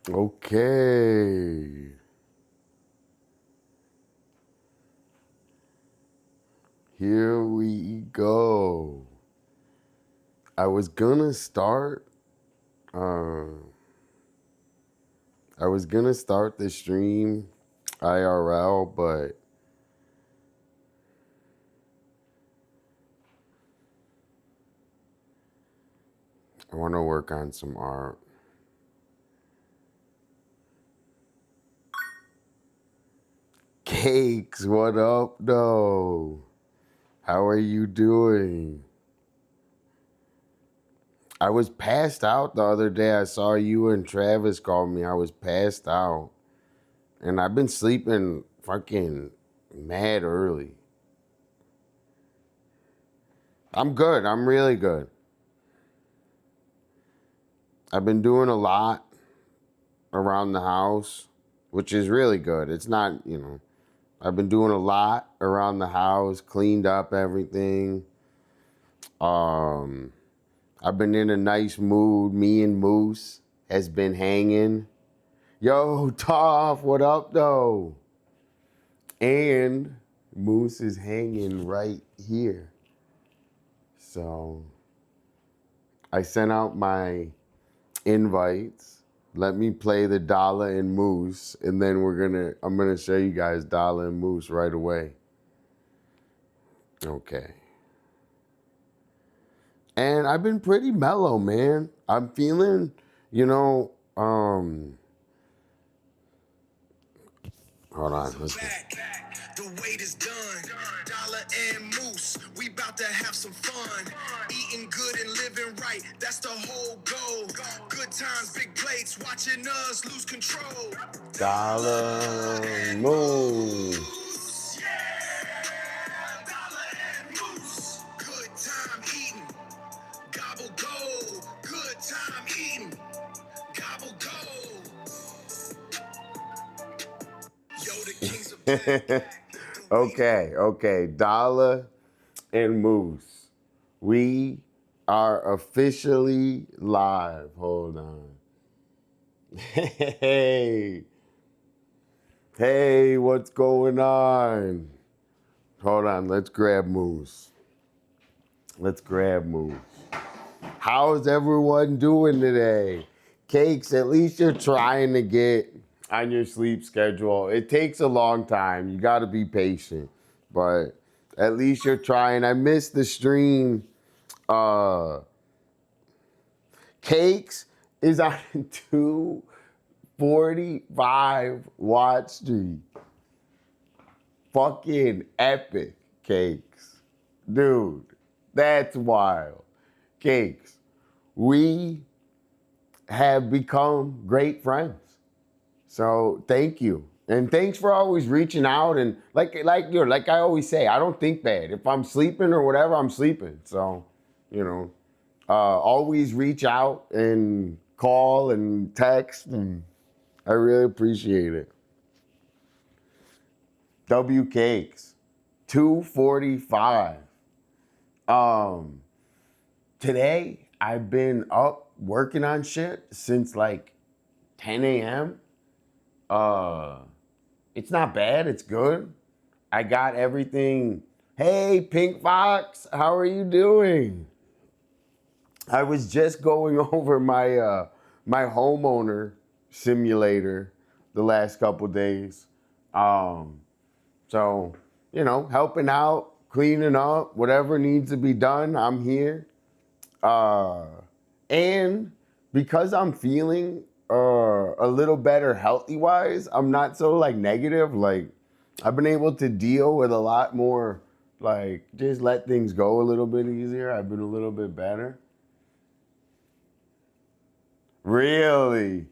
Okay. Here we go. I was gonna start uh I was gonna start the stream IRL, but I wanna work on some art. Cakes, what up though? How are you doing? I was passed out the other day. I saw you and Travis call me. I was passed out. And I've been sleeping fucking mad early. I'm good. I'm really good. I've been doing a lot around the house, which is really good. It's not, I've been doing a lot around the house, cleaned up everything. Um, I've been in a nice mood. Me and Moose has been hanging. Yo, Toph, what up though? And Moose is hanging right here. So I sent out my invites. Let me play the Dolla and Moose, and then I'm gonna show you guys Dolla and Moose right away. Okay. And I've been pretty mellow, man. I'm feeling, hold on, listen. The wait is done. Dolla and Moose, we about to have some fun. Eating good and living right, that's the whole goal. Good times, big plates, watching us lose control. Dolla and Moose. Yeah, Dolla and Moose. Good time eating, gobble go. Good time eating, gobble go. Yo, the kings of Okay. Dolla and Moose. We are officially live. Hold on. Hey. Hey, what's going on? Hold on, let's grab Moose. How's everyone doing today? Cakes, at least you're trying to get on your sleep schedule. It takes a long time. You got to be patient. But at least you're trying. I missed the stream. Cakes is on a 245 watch streak. Fucking epic, Cakes. Dude, that's wild. Cakes, we have become great friends. So thank you. And thanks for always reaching out. And like I always say, I don't think bad. If I'm sleeping or whatever, I'm sleeping. So, always reach out and call and text. And I really appreciate it. W Cakes, 245. Today I've been up working on shit since like 10 a.m. It's not bad. It's good. I got everything. Hey, Pink Fox, how are you doing? I was just going over my homeowner simulator the last couple days. So, helping out, cleaning up, whatever needs to be done, I'm here. And because I'm feeling a little better healthy-wise, I'm not so like negative. Like I've been able to deal with a lot more, like just let things go a little bit easier. I've been a little bit better. Really,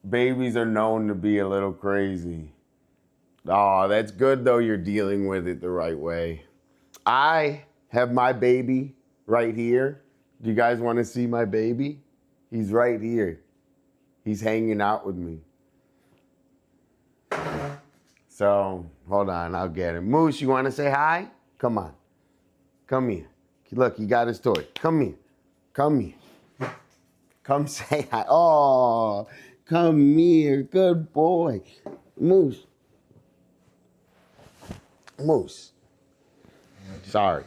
babies are known to be a little crazy. Oh, that's good though. You're dealing with it the right way. I have my baby right here. Do you guys want to see my baby? He's right here. He's hanging out with me. So, hold on, I'll get him. Moose, you want to say hi? Come on. Come here. Look, he got his toy. Come here. Come say hi. Oh, come here. Good boy. Moose. Moose. Sorry.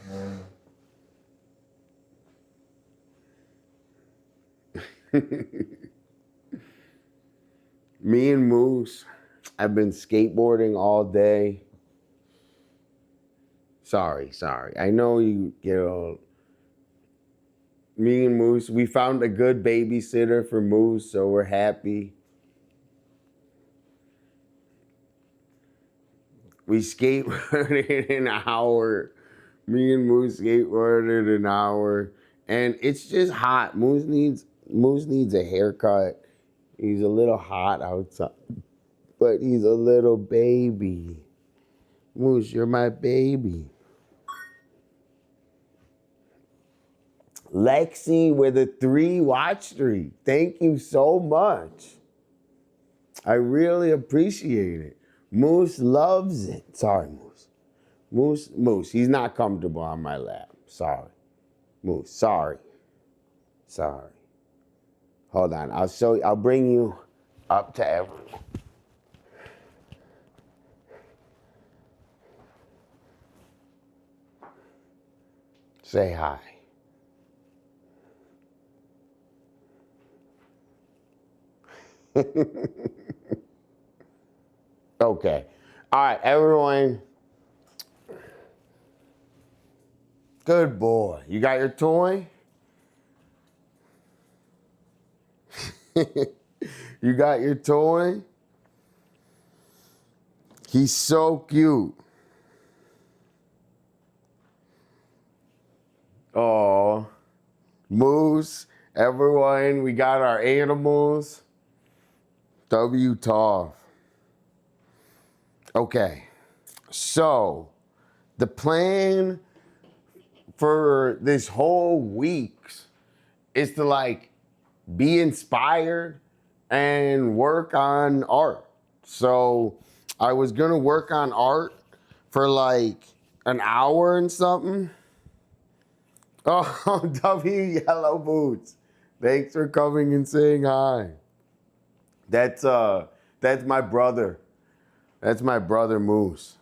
Me and Moose have been skateboarding all day. Sorry. I know you know, me and Moose, we found a good babysitter for Moose, so we're happy. We skateboarded an hour. Me and Moose skateboarded an hour. And it's just hot. Moose needs a haircut. He's a little hot outside. But he's a little baby. Moose, you're my baby. Lexi with a 3 watch streak. Thank you so much. I really appreciate it. Moose loves it. Sorry, Moose. Moose, he's not comfortable on my lap. Sorry. Moose, sorry. Hold on, I'll bring you up to everyone. Say hi. Okay. All right, everyone. Good boy. You got your toy? You got your toy? He's so cute. Oh, Moose, everyone, we got our animals. W-Toff. Okay, so the plan for this whole week is to like be inspired and work on art. So I was gonna work on art for like an hour and something. Oh, W Yellow Boots. Thanks for coming and saying hi. That's my brother. That's my brother Moose.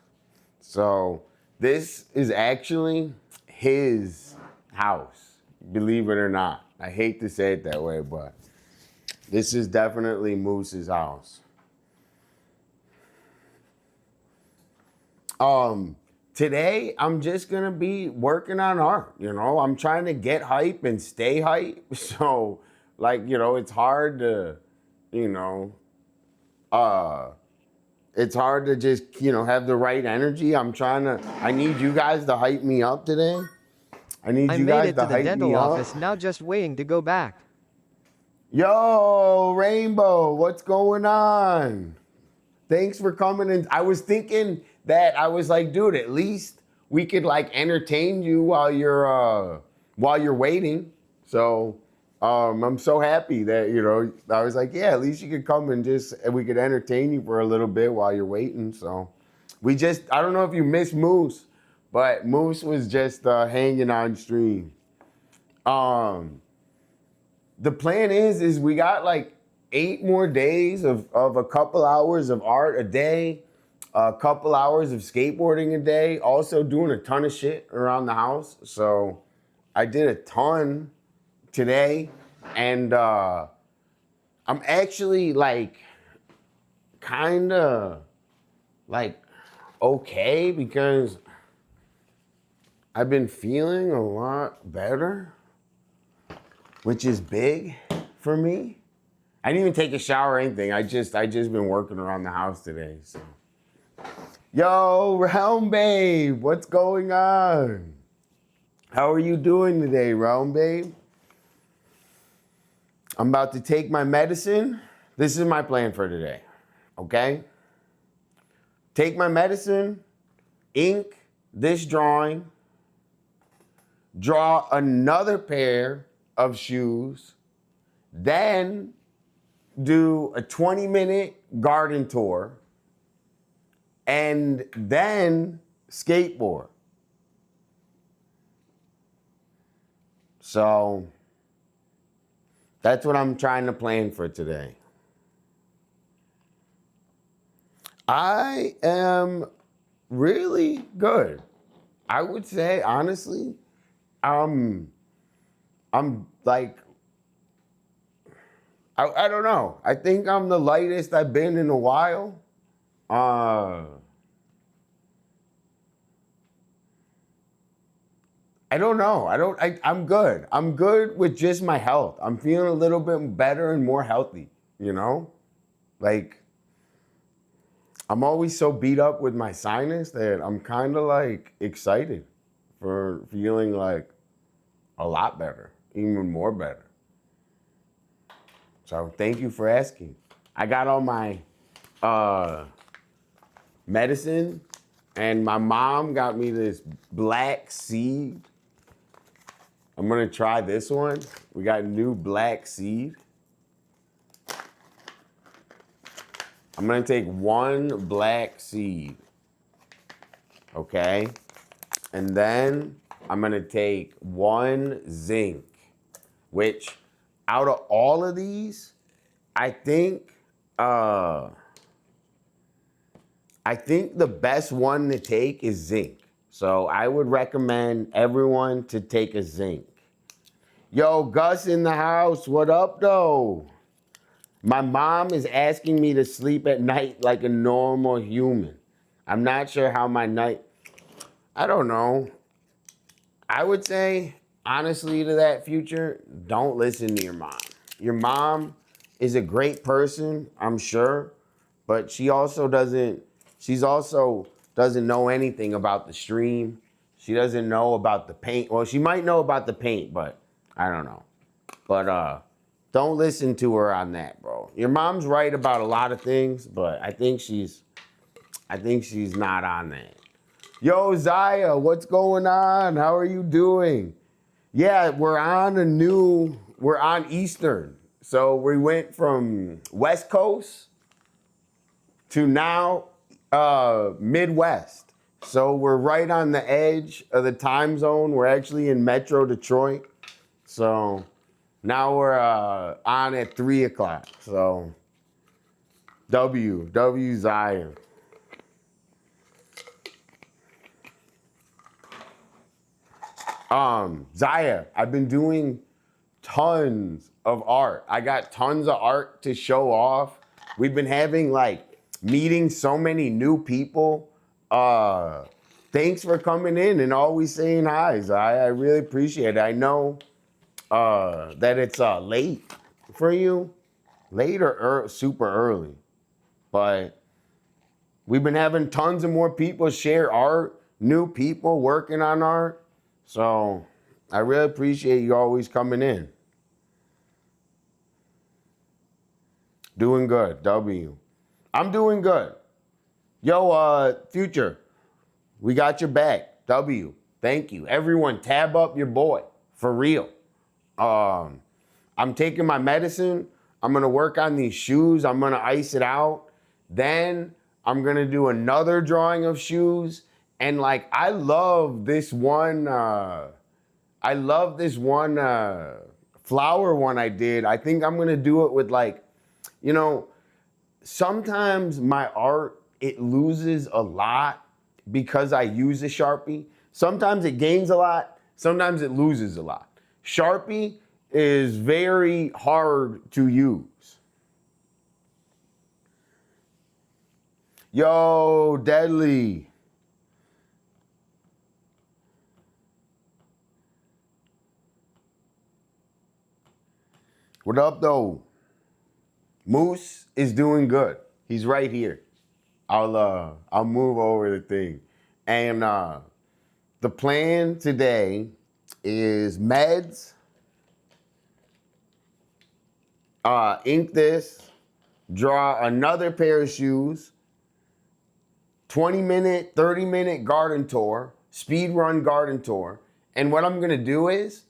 So this is actually his house, believe it or not. I hate to say it that way, but this is definitely Moose's house. Today I'm just gonna be working on art. You know, I'm trying to get hype and stay hype. So, like, you know, it's hard to, you know, it's hard to just, you know, have the right energy. I need you guys to hype me up today. I need I you made guys it to to the hype dental me up. office, now just waiting to go back. Yo, Rainbow, what's going on? Thanks for coming in. I was thinking that I was like, dude, at least we could like entertain you while you're waiting. So I'm so happy that, you know, I was like, yeah, at least you could come and we could entertain you for a little bit while you're waiting. So I don't know if you missed Moose, but Moose was just hanging on stream. The plan is we got like 8 more days of a couple hours of art a day, a couple hours of skateboarding a day, also doing a ton of shit around the house. So I did a ton today, and I'm actually like kind of like okay because I've been feeling a lot better, which is big for me. I didn't even take a shower or anything. I just been working around the house today. So, yo, Realm Babe, what's going on? How are you doing today, Realm Babe? I'm about to take my medicine. This is my plan for today. Okay? Take my medicine, ink this drawing, draw another pair of shoes, then do a 20-minute garden tour, and then skateboard. So That's what I'm trying to plan for today. I am really good. I would say, honestly, I'm like, I don't know. I think I'm the lightest I've been in a while. I don't know. I'm good. I'm good with just my health. I'm feeling a little bit better and more healthy, you know? Like, I'm always so beat up with my sinus that I'm kind of like excited for feeling like a lot better, even more better. So thank you for asking. I got all my medicine, and my mom got me this black seed. I'm gonna try this one. We got new black seed. I'm gonna take one black seed, okay? And then I'm gonna take one zinc, which out of all of these, I think the best one to take is zinc. So I would recommend everyone to take a zinc. Yo, Gus in the house, what up though? My mom is asking me to sleep at night like a normal human. I'm not sure how my night, I don't know. I would say, honestly, to that future, don't listen to your mom. Your mom is a great person, I'm sure, but she's also doesn't know anything about the stream. She doesn't know about the paint. Well, she might know about the paint, but I don't know. But don't listen to her on that, bro. Your mom's right about a lot of things, but I think she's not on that. Yo, Zaya, what's going on? How are you doing? Yeah, we're on Eastern. So we went from West Coast to now Midwest. So we're right on the edge of the time zone. We're actually in Metro Detroit. So now we're on at 3 o'clock. So W Zion. Zaya, I've been doing tons of art. I got tons of art to show off. We've been having like meeting so many new people. Thanks for coming in and always saying hi, Zaya. I really appreciate it. I know that it's late for you, late or super early, but we've been having tons of more people share art, new people working on art. So I really appreciate you always coming in. Doing good, W. I'm doing good. Yo, Future, we got your back. W, thank you. Everyone, tab up your boy, for real. I'm taking my medicine. I'm gonna work on these shoes. I'm gonna ice it out. Then I'm gonna do another drawing of shoes. And like, I love this one flower one I did. I think I'm gonna do it with like, you know, sometimes my art, it loses a lot because I use a Sharpie. Sometimes it gains a lot, sometimes it loses a lot. Sharpie is very hard to use. Yo, Deadly. What up though? Moose is doing good. He's right here. I'll move over the thing. And the plan today is meds, ink this, draw another pair of shoes, 20-minute, 30-minute garden tour, speed run garden tour. And what I'm gonna do is,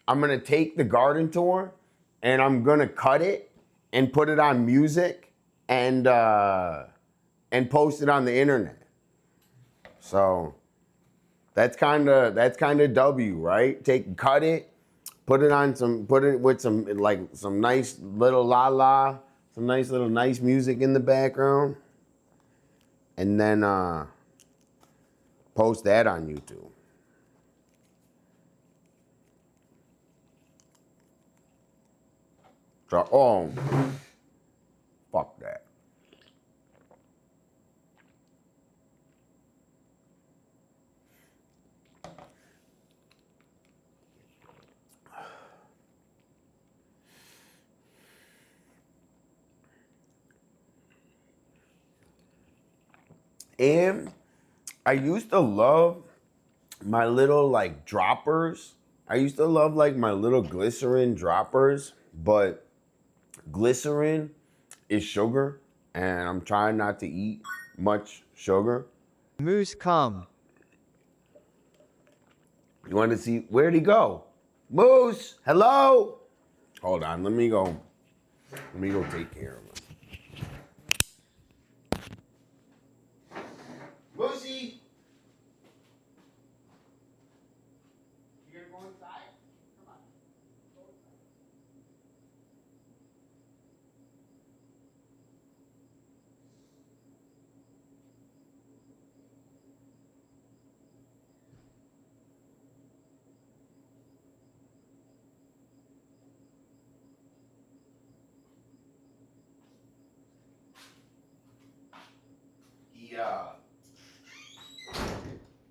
I'm gonna take the garden tour and I'm gonna cut it and put it on music and post it on the internet. So that's kind of W, right? Cut it, Put it with some like some nice little some nice music in the background, and then post that on YouTube. So, fuck that. And I used to love my little like droppers. I used to love like my little glycerin droppers, but glycerin is sugar, and I'm trying not to eat much sugar. Moose come. You want to see, where'd he go? Moose, hello? Hold on, let me go take care of him. Moosey! You gonna go inside? Come on. Go inside.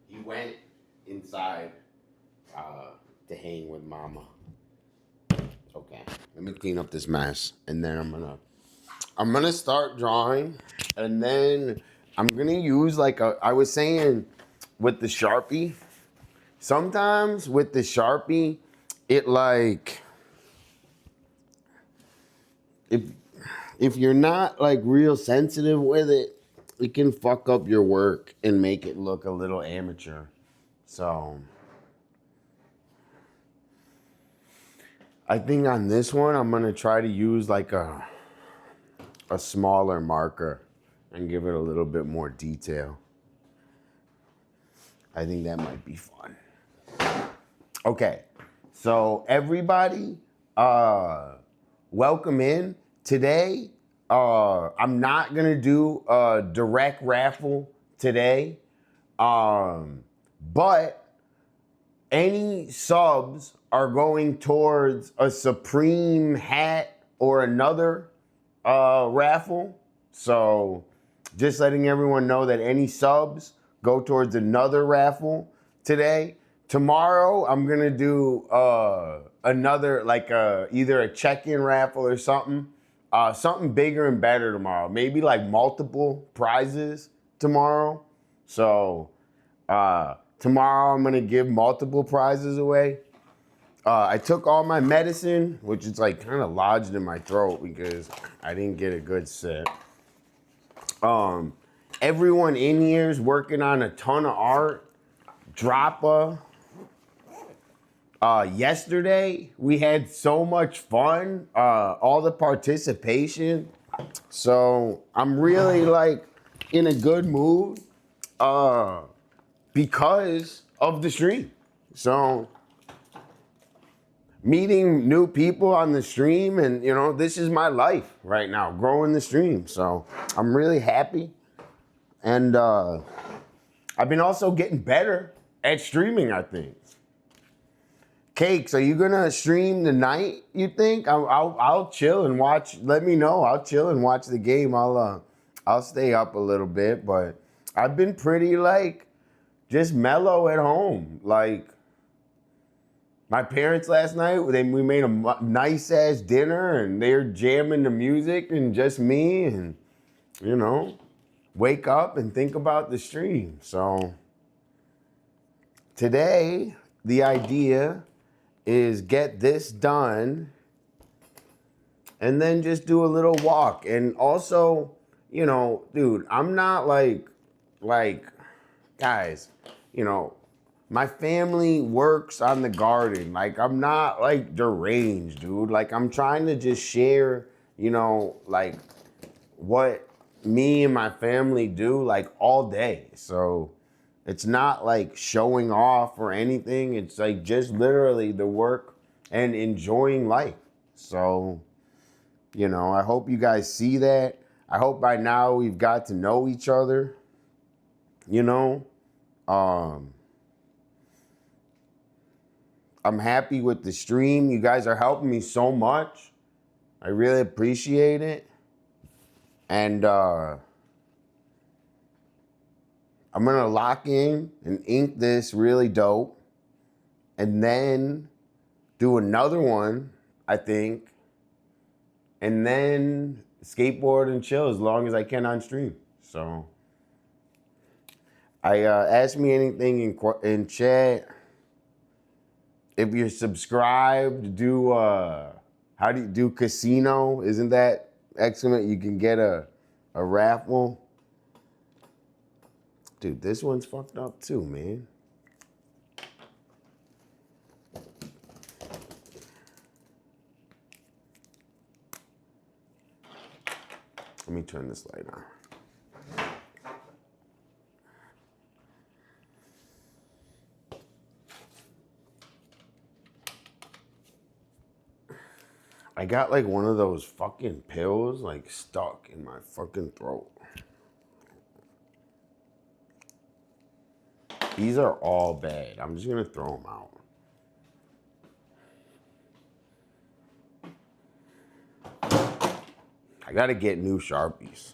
He went inside to hang with Mama. Okay, let me clean up this mess, and then I'm gonna start drawing, and then I'm gonna use like I was saying with the Sharpie. Sometimes with the Sharpie, it like if you're not like real sensitive with it, it can fuck up your work and make it look a little amateur. So I think on this one, I'm gonna try to use like a smaller marker and give it a little bit more detail. I think that might be fun. Okay, so everybody, welcome in. Today, I'm not gonna do a direct raffle today, but any subs are going towards a Supreme hat or another raffle. So just letting everyone know that any subs go towards another raffle today. Tomorrow, I'm gonna do another, like either a check-in raffle or something. Something bigger and better tomorrow. Maybe like multiple prizes tomorrow. So tomorrow I'm gonna give multiple prizes away. I took all my medicine, which is like kind of lodged in my throat because I didn't get a good sip. Everyone in here is working on a ton of art. Droppa. Yesterday we had so much fun. All the participation. So I'm really like in a good mood because of the stream. So meeting new people on the stream, and you know, this is my life right now, growing the stream. So I'm really happy. And I've been also getting better at streaming, I think. Cakes, are you gonna stream tonight, you think? I'll chill and watch. Let me know. I'll chill and watch the game. I'll stay up a little bit, but I've been pretty like just mellow at home. Like my parents last night, we made a nice ass dinner, and they're jamming the music, and just me, and you know, wake up and think about the stream. So today, the idea is get this done and then just do a little walk. And also, you know, dude, I'm not like guys, you know, my family works on the garden. Like, I'm not like deranged, dude. Like, I'm trying to just share, you know, like what me and my family do like all day. So it's not like showing off or anything. It's like just literally the work and enjoying life. So, you know, I hope you guys see that. I hope by now we've got to know each other, you know. I'm happy with the stream. You guys are helping me so much. I really appreciate it. And I'm gonna lock in and ink this really dope. And then do another one, I think. And then skateboard and chill as long as I can on stream. So ask me anything in chat. If you're subscribed, do how do you do casino? Isn't that excellent? You can get a raffle. Dude, this one's fucked up too, man. Let me turn this light on. I got like one of those fucking pills like stuck in my fucking throat. These are all bad. I'm just gonna throw them out. I gotta get new Sharpies.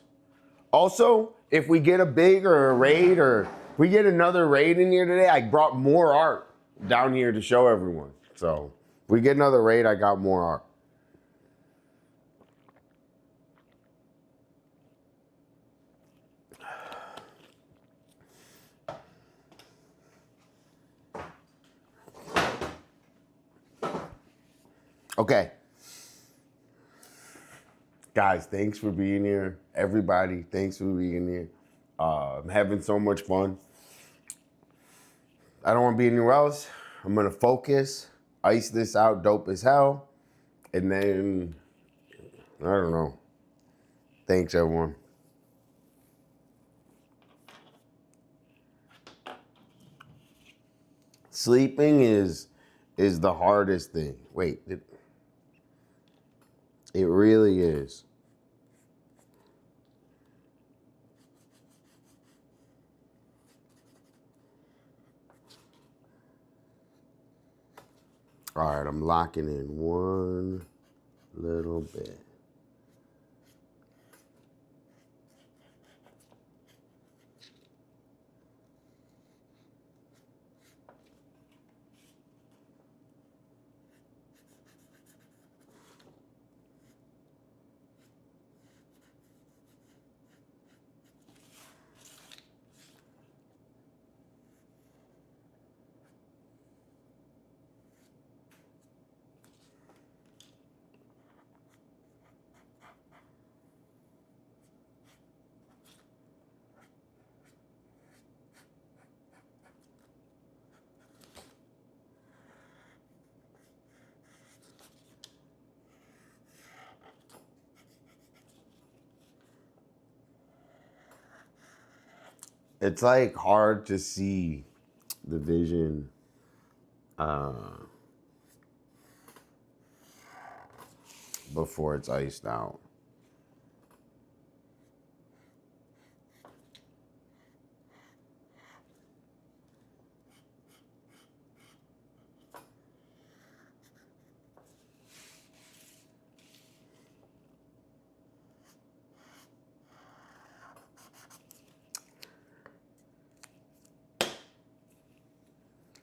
Also, if we get a big or a raid or if we get another raid in here today, I brought more art down here to show everyone. So if we get another raid, I got more art. Okay. Guys, thanks for being here. Everybody, thanks for being here. I'm having so much fun. I don't want to be anywhere else. I'm going to focus, ice this out dope as hell, and then, I don't know. Thanks, everyone. Sleeping is the hardest thing. Wait, it really is. All right, I'm locking in one little bit. It's like hard to see the vision before it's iced out.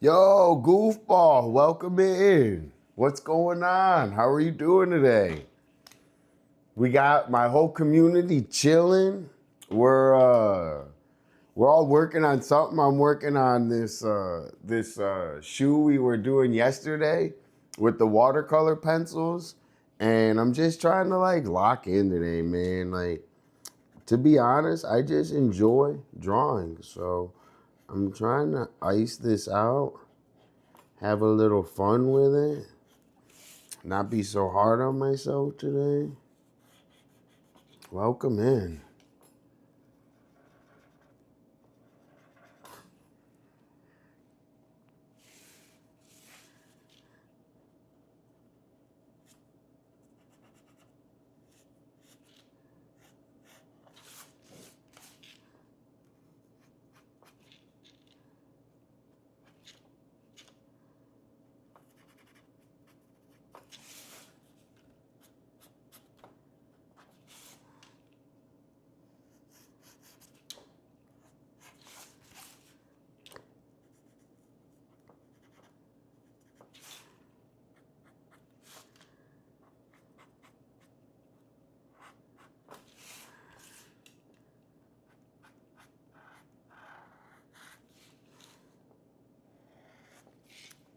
Yo, goofball, welcome in. What's going on? How are you doing today? We got my whole community chilling. We're all working on something. I'm working on this shoe we were doing yesterday with the watercolor pencils, and I'm just trying to like lock in today, man. Like, to be honest, I just enjoy drawing, so I'm trying to ice this out, have a little fun with it, not be so hard on myself today. Welcome in.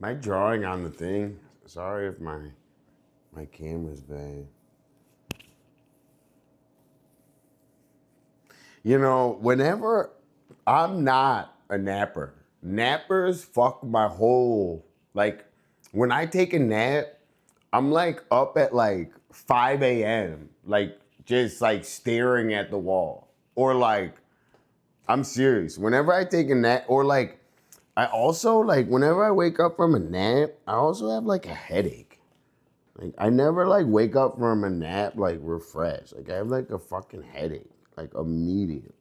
I drawing on the thing? Sorry if my camera's bad. You know, whenever I'm not a napper, nappers fuck my whole, like, when I take a nap, I'm like up at like 5 a.m., like just like staring at the wall. Or like, I'm serious. Whenever I take a nap, or like, I also like, whenever I wake up from a nap, I also have like a headache. Like, I never like wake up from a nap like refreshed. Like, I have like a fucking headache, like immediately.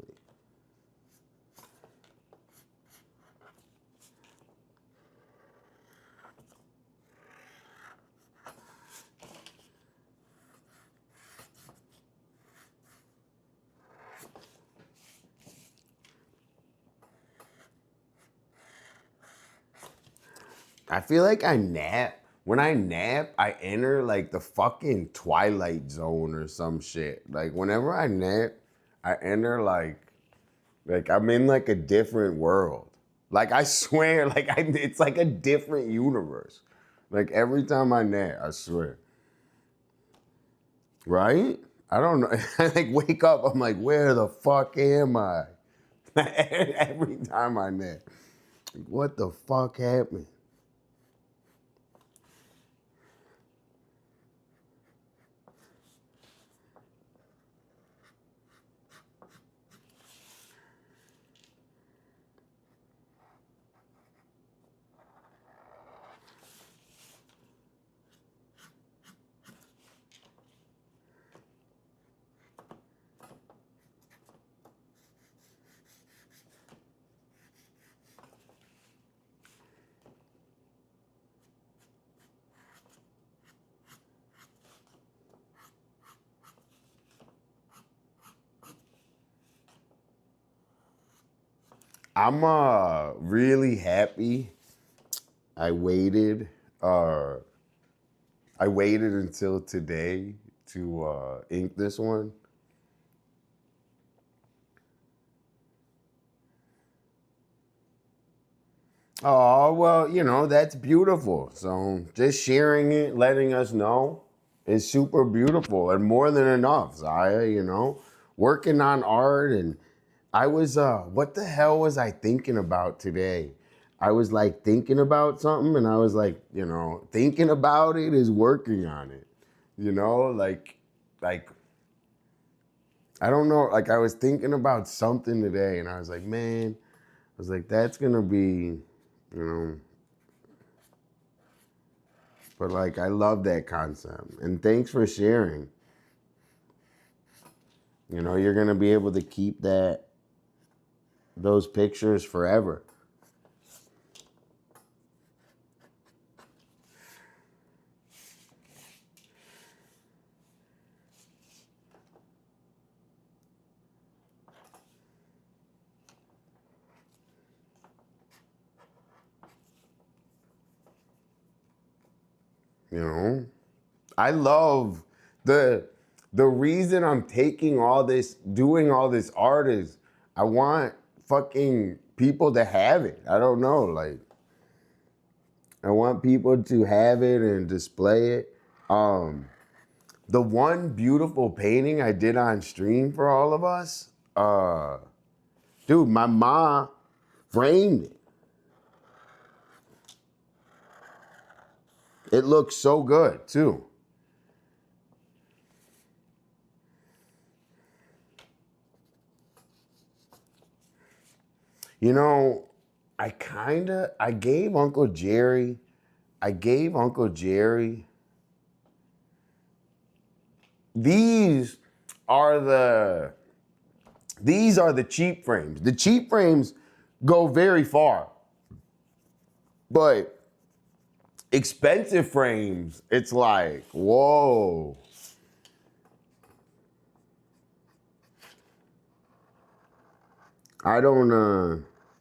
I feel like I nap. When I nap, I enter like the fucking Twilight Zone or some shit. Like, whenever I nap, I enter like I'm in like a different world. Like, I swear, like it's like a different universe. Like, every time I nap, I swear. Right? I don't know. I like wake up, I'm like, where the fuck am I? Every time I nap. Like, what the fuck happened? I'm really happy I waited. I waited until today to ink this one. Oh, well, you know, that's beautiful. So just sharing it, letting us know is super beautiful and more than enough, Zaya, you know. Working on art, and I was what the hell was I thinking about today? I was like thinking about something, and I was like, you know, thinking about it is working on it. You know, like I don't know, like I was thinking about something today, and I was like, man, I was like, that's gonna be, you know, but like I love that concept. And thanks for sharing. You know, you're gonna be able to keep those pictures forever. You know? I love the reason I'm taking all this, doing all this art is I want fucking people to have it. I don't know, like I want people to have it and display it. The one beautiful painting I did on stream for all of us, dude, my mom framed it. It looks so good too. You know, I gave Uncle Jerry, these are the cheap frames. The cheap frames go very far. But expensive frames, it's like, whoa.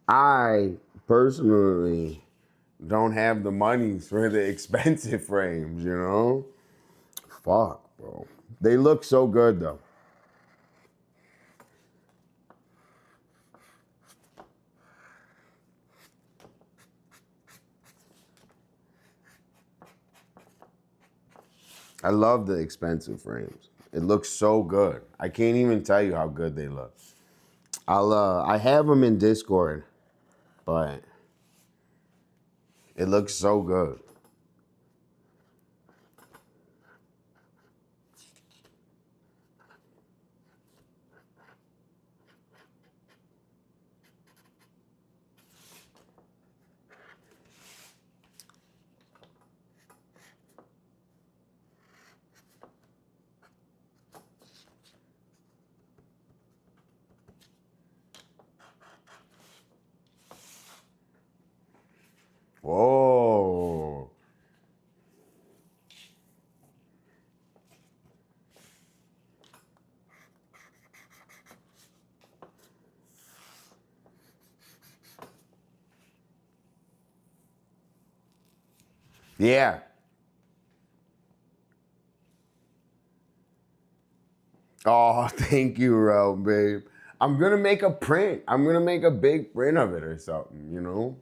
I personally don't have the money for the expensive frames, you know? Fuck, bro. They look so good though. I love the expensive frames. It looks so good. I can't even tell you how good they look. I have them in Discord, but it looks so good. Whoa. Yeah. Oh, thank you, Ro, babe. I'm gonna make a print. I'm gonna make a big print of it or something, you know?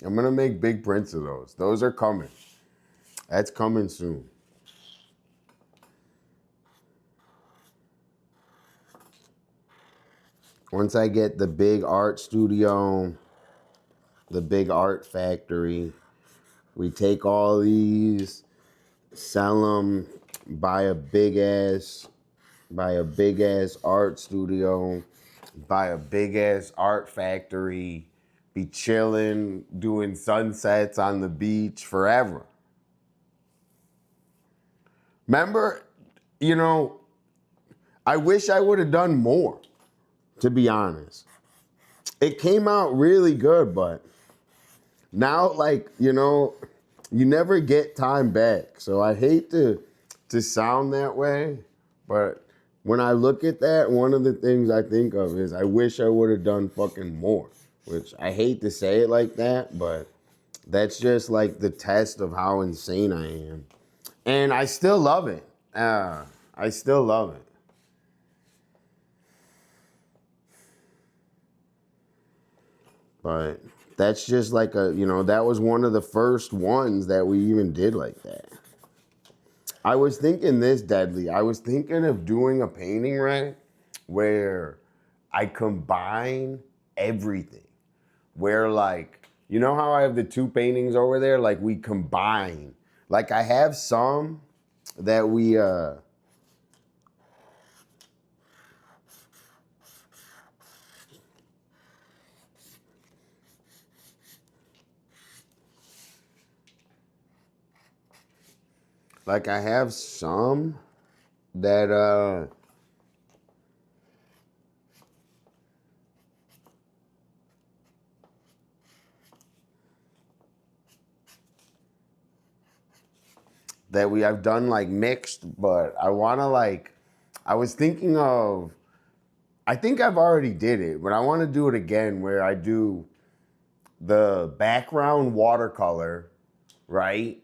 I'm gonna make big prints of those. Those are coming. That's coming soon. Once I get the big art studio, the big art factory, we take all these, sell them, buy a big ass art studio, buy a big ass art factory, be chilling, doing sunsets on the beach forever. Remember, you know, I wish I would have done more, to be honest. It came out really good, but now, like, you know, you never get time back. So I hate to sound that way, but when I look at that, one of the things I think of is I wish I would have done fucking more, which I hate to say it like that, but that's just like the test of how insane I am. And I still love it. I still love it. But that's just like that was one of the first ones that we even did like that. I was thinking this, Deadly. I was thinking of doing a painting, right, where I combine everything. Where, like, you know how I have the two paintings over there? Like, we combine. Like, I have some that we, like, I have some that, that I've done like mixed, but I want to like, I was thinking of, I think I've already did it, but I want to do it again where I do the background watercolor, right?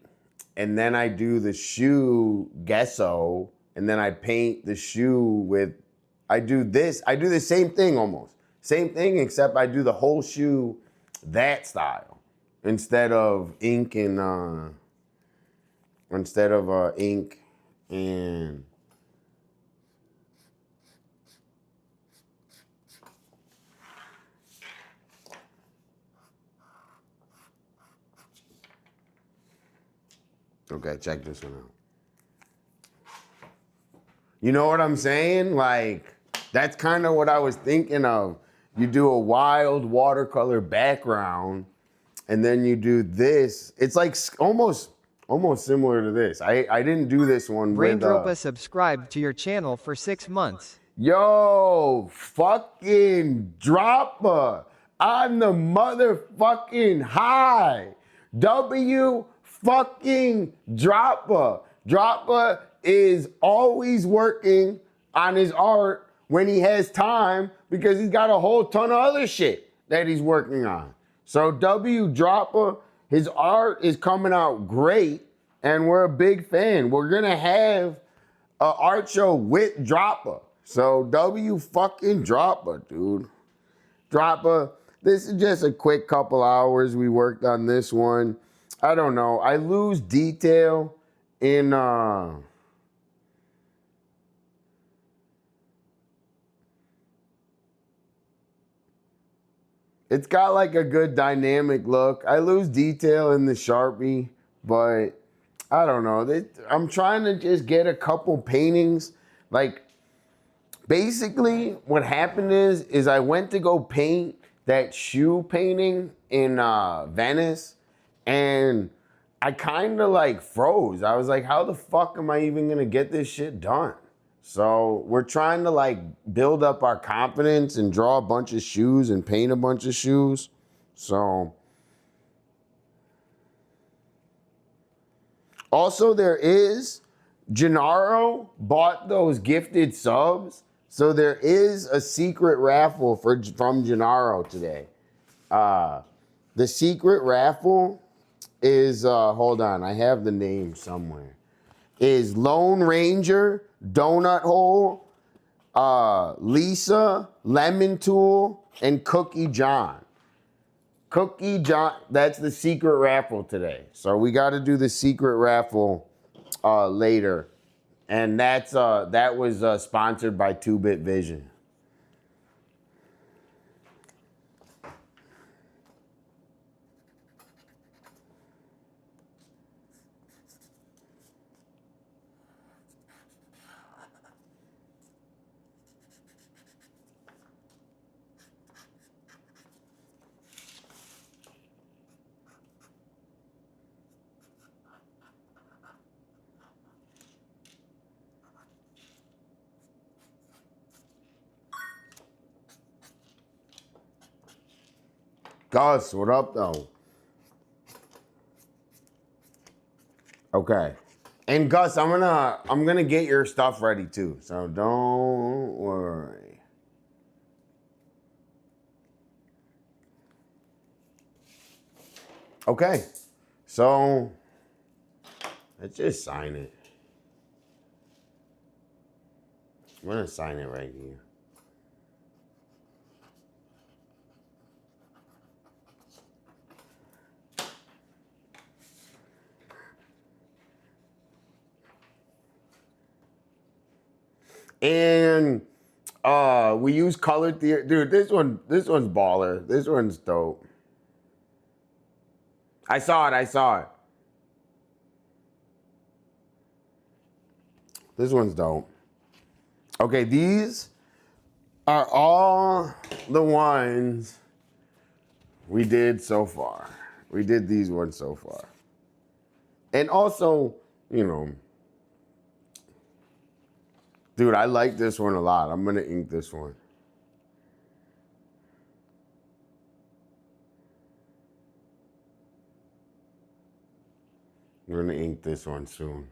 And then I do the shoe gesso, and then I paint the shoe with, I do the same thing almost. Same thing, except I do the whole shoe that style instead of ink and, ink and, okay, check this one out. You know what I'm saying? Like, that's kind of what I was thinking of. You do a wild watercolor background, and then you do this. It's like almost similar to this. I didn't do this one with Raindropa subscribed to your channel for 6 months. yo, fucking Dropper on the motherfucking high. W fucking Dropper. Dropper is always working on his art when he has time because he's got a whole ton of other shit that he's working on. So W Dropper, his art is coming out great, and we're a big fan. We're gonna have an art show with Dropper. So W fucking Dropper, dude. Dropper, this is just a quick couple hours we worked on this one. I don't know. I lose detail in it's got like a good dynamic look. I lose detail in the Sharpie, but I don't know. I'm trying to just get a couple paintings. Like, basically what happened is I went to go paint that shoe painting in Venice, and I kind of like froze. I was like, how the fuck am I even gonna get this shit done? So we're trying to like build up our confidence and draw a bunch of shoes and paint a bunch of shoes. So also there is, Gennaro bought those gifted subs. So there is a secret raffle from Gennaro today. The secret raffle is, hold on, I have the name somewhere. Is Lone Ranger, Donut Hole, Lisa, Lemon Tool, and Cookie John. Cookie John, that's the secret raffle today. So we got to do the secret raffle later. And that was sponsored by 2-Bit Vision. Gus, what up though? Okay. And Gus, I'm gonna get your stuff ready too. So don't worry. Okay. So let's just sign it. I'm gonna sign it right here. And we use colored theory. Dude, this one's baller. This one's dope. I saw it. This one's dope. Okay, these are all the ones we did so far. We did these ones so far. And also, you know, dude, I like this one a lot. I'm gonna ink this one. I'm gonna ink this one soon.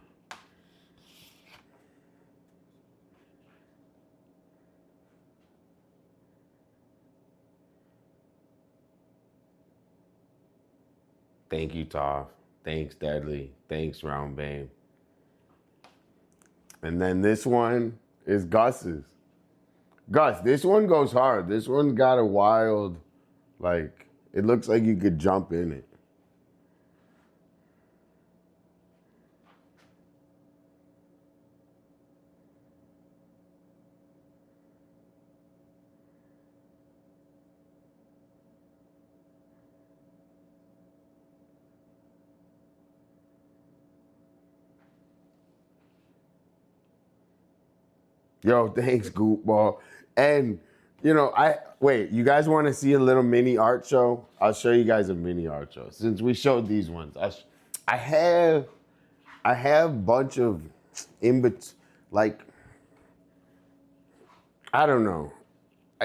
Thank you, Toph. Thanks, Deadly. Thanks, Round Babe. And then this one is Gus's. Gus, this one goes hard. This one's got a wild, like, it looks like you could jump in it. Yo, thanks, Goopball. And, you know, wait, you guys want to see a little mini art show? I'll show you guys a mini art show. Since we showed these ones, I have a bunch of like, I don't know.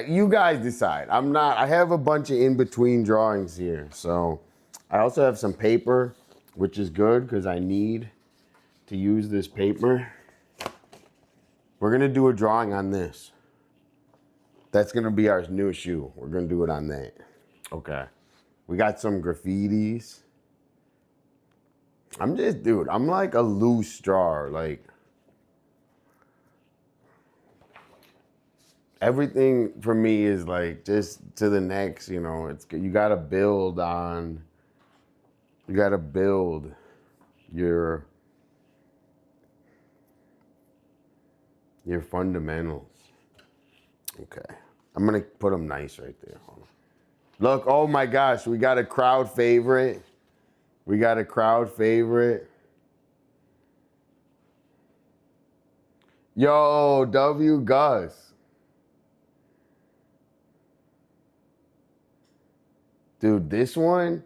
You guys decide. I have a bunch of in-between drawings here. So I also have some paper, which is good because I need to use this paper. We're gonna do a drawing on this. That's gonna be our new shoe. We're gonna do it on that. Okay. We got some graffitis. I'm like a loose drawer. Like, everything for me is like just to the next, you know, you gotta build your Your fundamentals. Okay. I'm going to put them nice right there. Hold on. Look, oh my gosh, we got a crowd favorite. We got a crowd favorite. Yo, W. Gus. Dude, this one,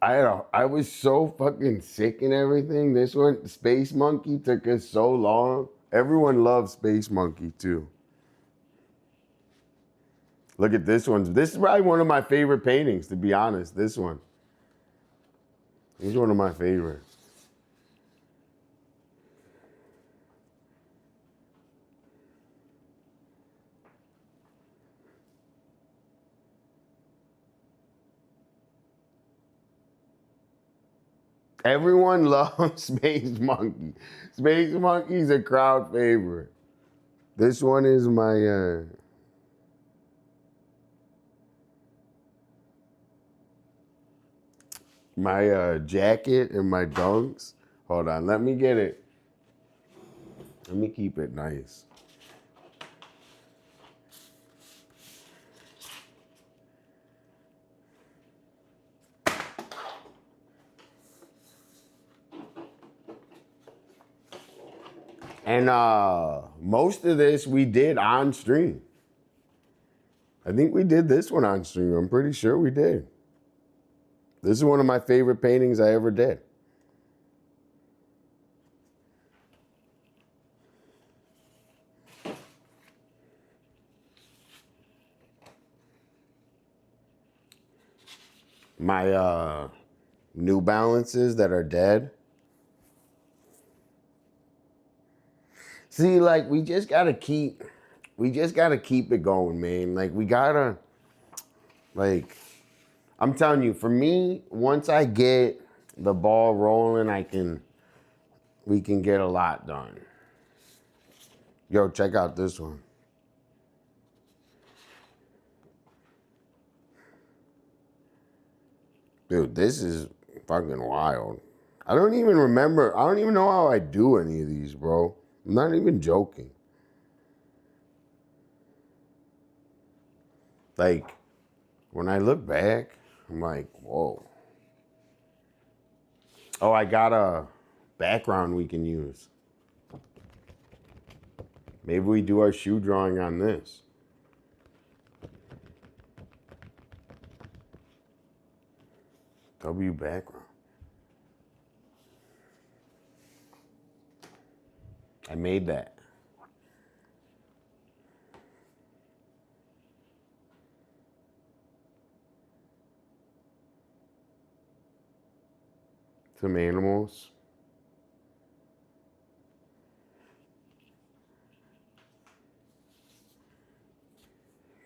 I was so fucking sick and everything. This one, Space Monkey, took us so long. Everyone loves Space Monkey too. Look at this one. This is probably one of my favorite paintings, to be honest. This one. He's one of my favorites. Everyone loves Space Monkey. Space Monkey's a crowd favorite. This one is my jacket and my dunks. Hold on, let me get it. Let me keep it nice. And most of this we did on stream. I think we did this one on stream. I'm pretty sure we did. This is one of my favorite paintings I ever did. My New Balances that are dead. See, like, we just gotta keep it going, man. Like, we gotta, like, I'm telling you, for me, once I get the ball rolling, we can get a lot done. Yo, check out this one. Dude, this is fucking wild. I don't even know how I do any of these, bro. I'm not even joking. Like, when I look back, I'm like, whoa. Oh, I got a background we can use. Maybe we do our shoe drawing on this. W background. I made that. Some animals.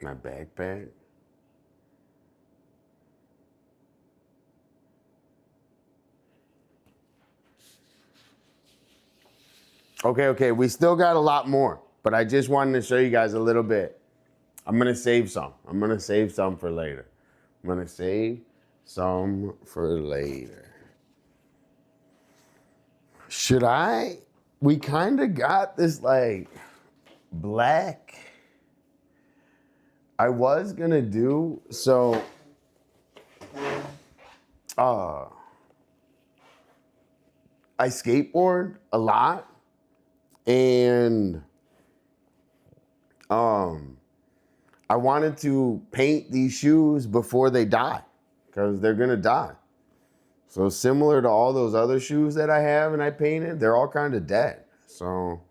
My backpack. Okay, we still got a lot more, but I just wanted to show you guys a little bit. I'm gonna save some. I'm gonna save some for later. I'm gonna save some for later. Should I? We kind of got this like black. I was gonna do so. I skateboard a lot, and I wanted to paint these shoes before they die, because they're gonna die. So similar to all those other shoes that I have and I painted, they're all kind of dead. So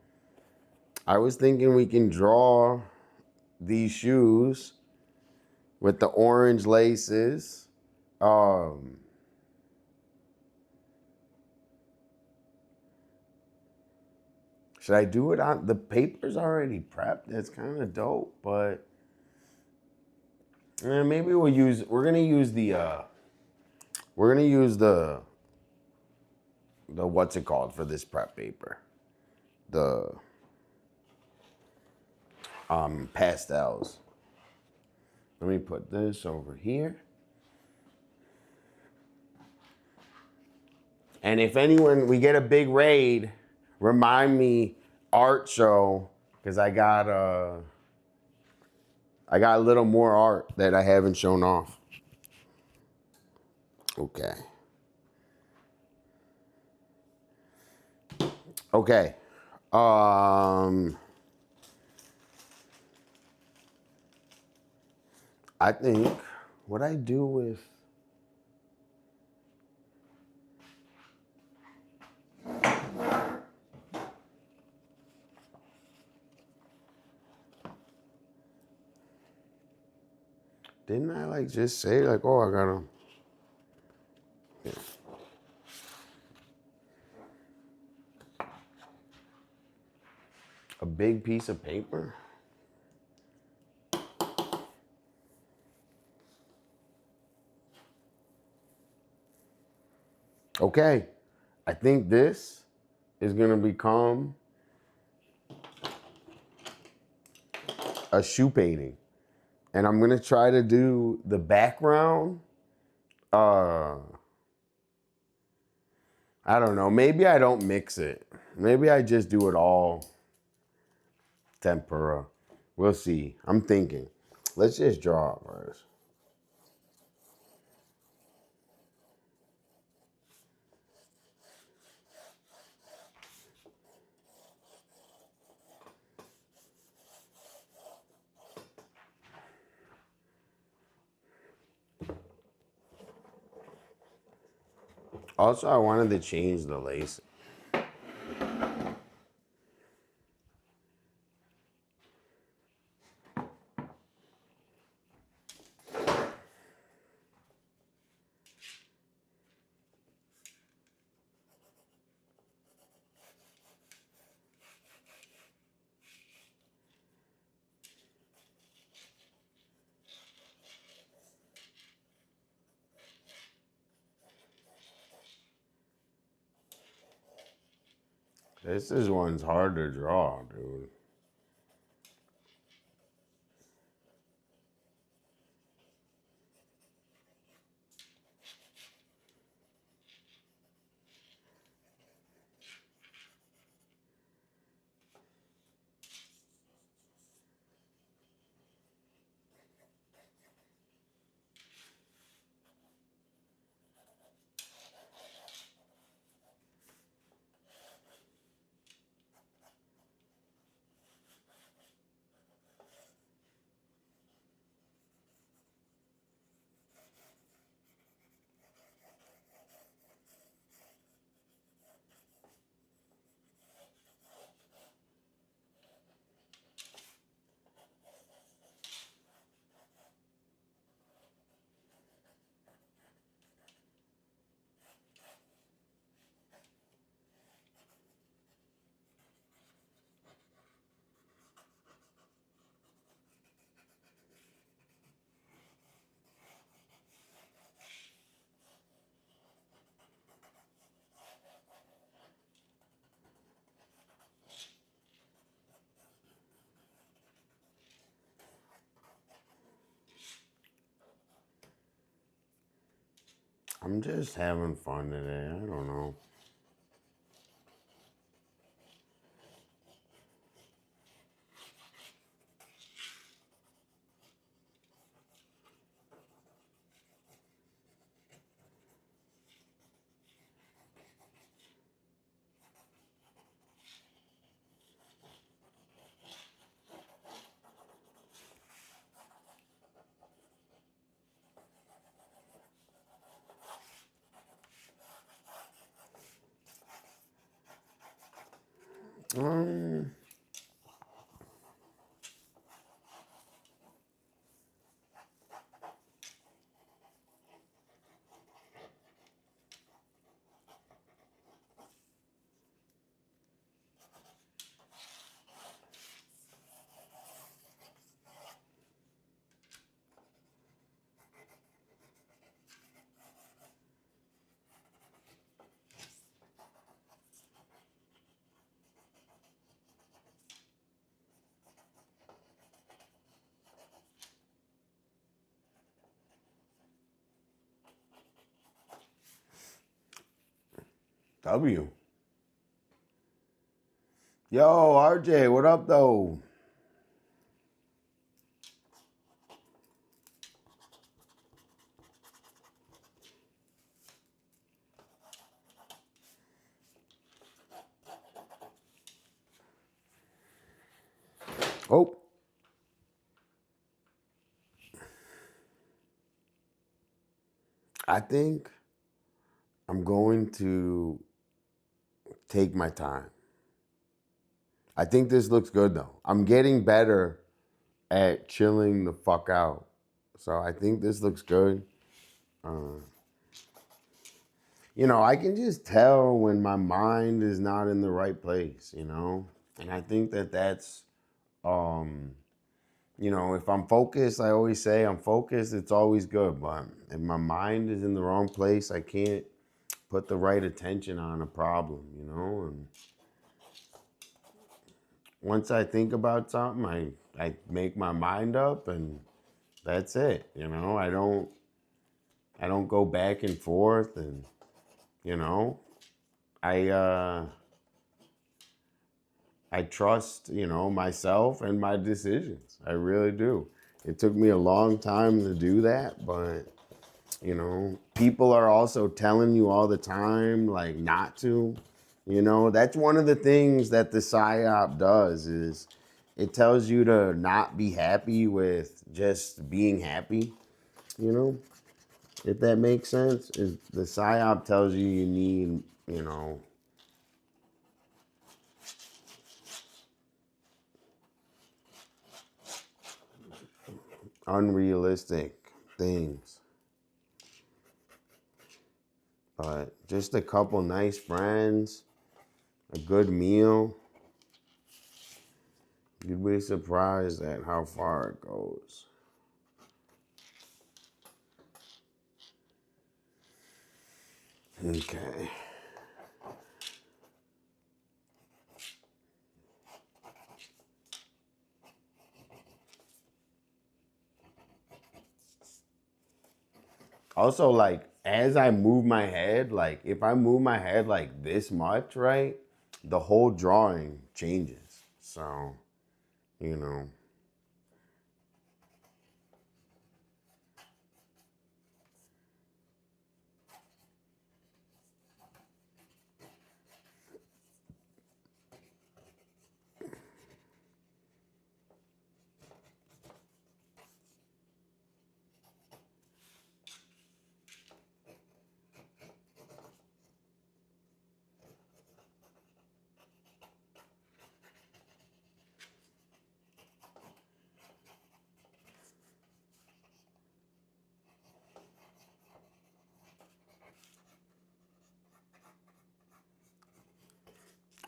I was thinking we can draw these shoes with the orange laces. Should I do it on, the paper's already prepped. That's kind of dope, but maybe we're gonna use the what's it called for this prep paper? The pastels. Let me put this over here. And if anyone, we get a big raid, remind me, art show because I got a little more art that I haven't shown off. Okay. Okay. I think what I do with didn't I like just say like, oh, I got them. Yeah. A big piece of paper. Okay, I think this is gonna become a shoe painting. And I'm gonna try to do the background. I don't know, maybe I don't mix it. Maybe I just do it all tempera. We'll see, I'm thinking. Let's just draw it first. Also, I wanted to change the lace. This is one's hard to draw, dude. I'm just having fun today, I don't know. Um, W. Yo, RJ, what up though? Oh, I think I'm going to take my time. I think this looks good though. I'm getting better at chilling the fuck out. So I think this looks good. You know, I can just tell when my mind is not in the right place, you know? And I think that that's, you know, if I'm focused, I always say I'm focused, it's always good. But if my mind is in the wrong place, I can't put the right attention on a problem, you know? And once I think about something, I make my mind up and that's it, you know? I don't go back and forth and, you know, I I trust, you know, myself and my decisions. I really do. It took me a long time to do that, but you know, people are also telling you all the time like not to. You know, that's one of the things that the Psyop does is it tells you to not be happy with just being happy, you know? If that makes sense, is the Psyop tells you you need, you know, unrealistic things. But just a couple nice friends, a good meal, you'd be surprised at how far it goes. Okay. Also, like, as I move my head, like, if I move my head like this much, right, the whole drawing changes. So, you know.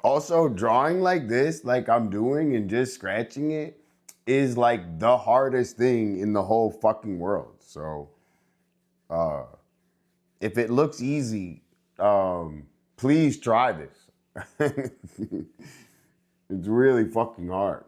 Also, drawing like this, like I'm doing, and just scratching it is like the hardest thing in the whole fucking world. So, if it looks easy, please try this. It's really fucking hard.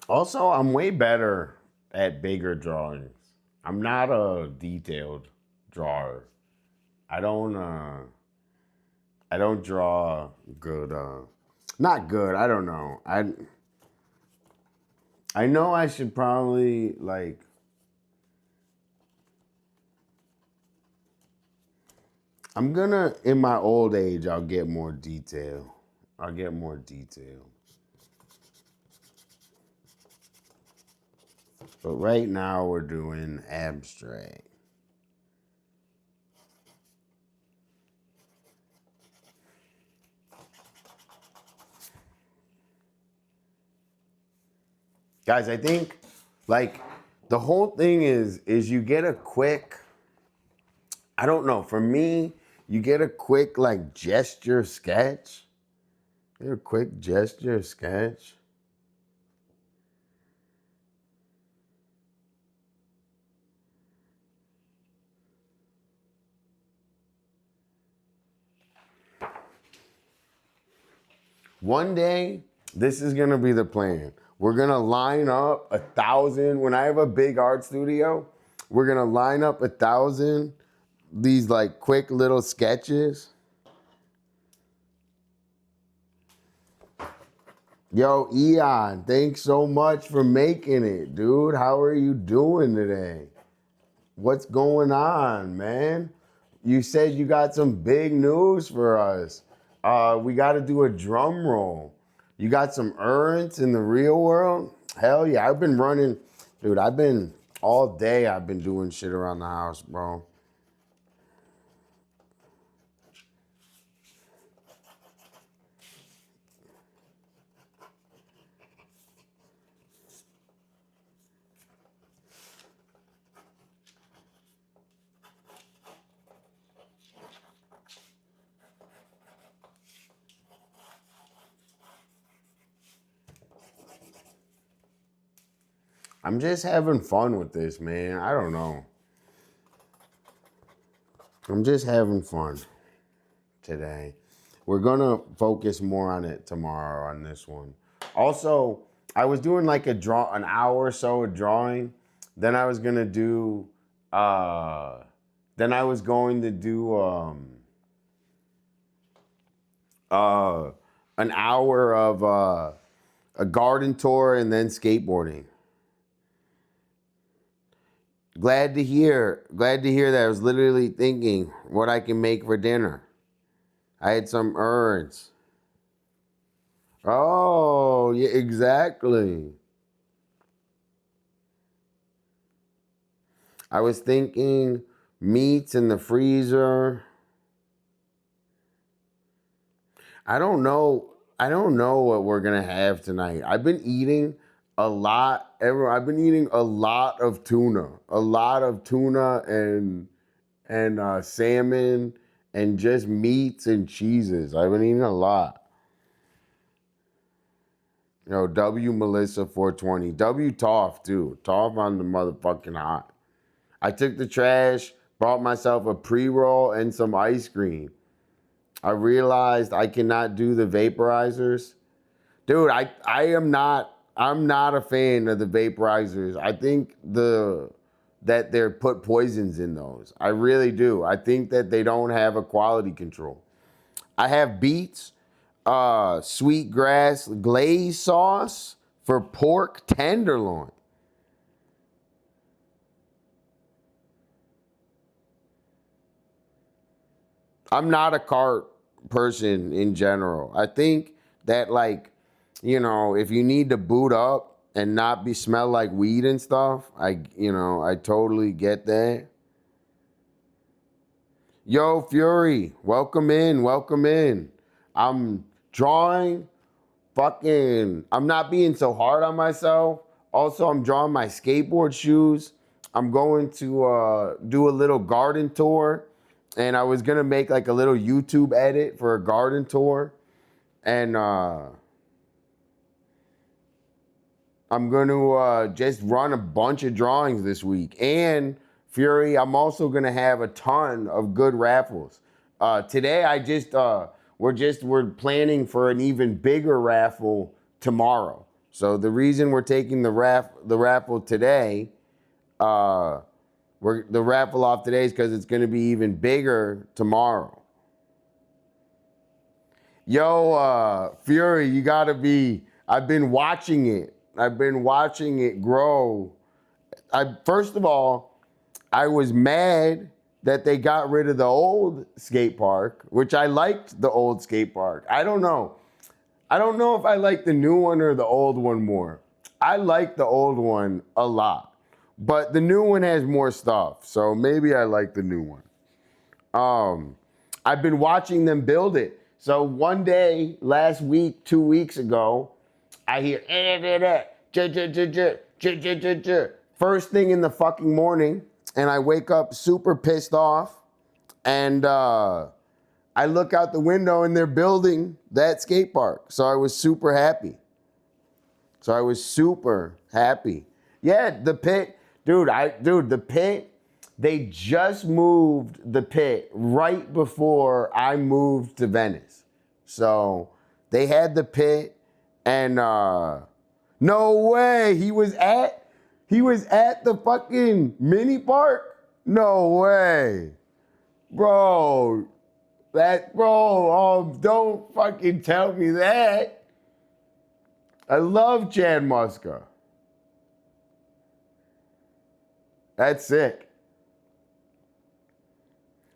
Also, I'm way better at bigger drawings. I'm not a detailed drawer. I don't I don't draw good not good, I don't know. I know I should probably like I'm gonna, in my old age, I'll get more detail. I'll get more detail. But right now we're doing abstract. Guys, I think like the whole thing is you get a quick, I don't know, for me, you get a quick like gesture sketch. Get a quick gesture sketch. One day, this is gonna be the plan. We're gonna line up 1,000. When I have a big art studio, we're gonna line up 1,000 these like quick little sketches. Yo, Eon, thanks so much for making it, dude. How are you doing today? What's going on, man? You said you got some big news for us. We got to do a drum roll. You got some urns in the real world? Hell yeah, I've been running. Dude, all day I've been doing shit around the house, bro. I'm just having fun with this, man. I don't know. I'm just having fun today. We're gonna focus more on it tomorrow on this one. Also, I was doing like an hour or so of drawing. Then I was gonna do then I was going to do an hour of a garden tour and then skateboarding. Glad to hear that. I was literally thinking what I can make for dinner. I had some urns. Oh, yeah, exactly. I was thinking meats in the freezer. I don't know. I don't know what we're gonna have tonight. I've been eating a lot. I've been eating a lot of tuna, and salmon, and just meats and cheeses. I've been eating a lot. You know, W Melissa 420. W Toff too. Toff on the motherfucking hot. I took the trash, bought myself a pre-roll and some ice cream. I realized I cannot do the vaporizers. Dude, I'm not a fan of the vaporizers. I think that they're put poisons in those. I really do. I think that they don't have a quality control. I have beets, sweetgrass glaze sauce for pork tenderloin. I'm not a cart person in general. I think that like, you know, if you need to boot up and not be smell like weed and stuff, I totally get that. Yo, Fury, welcome in, welcome in. I'm drawing I'm not being so hard on myself. Also, I'm drawing my skateboard shoes. I'm going to do a little garden tour. And I was gonna make like a little YouTube edit for a garden tour. And I'm gonna just run a bunch of drawings this week. And Fury, I'm also gonna have a ton of good raffles. Today we're planning for an even bigger raffle tomorrow. So the reason we're taking the raffle today, the raffle off today is because it's gonna be even bigger tomorrow. Yo, Fury, I've been watching it. I've been watching it grow. First of all, I was mad that they got rid of the old skate park, which I liked the old skate park. I don't know. I don't know if I like the new one or the old one more. I like the old one a lot, but the new one has more stuff, so maybe I like the new one. I've been watching them build it. So one day, last week, 2 weeks ago, I hear first thing in the fucking morning, and I wake up super pissed off, and I look out the window and they're building that skate park. So I was super happy. Yeah, the pit, the pit, they just moved the pit right before I moved to Venice. So they had the pit, and no way, he was at the fucking mini park? No way. Bro, don't fucking tell me that. I love Chad Muska. That's sick.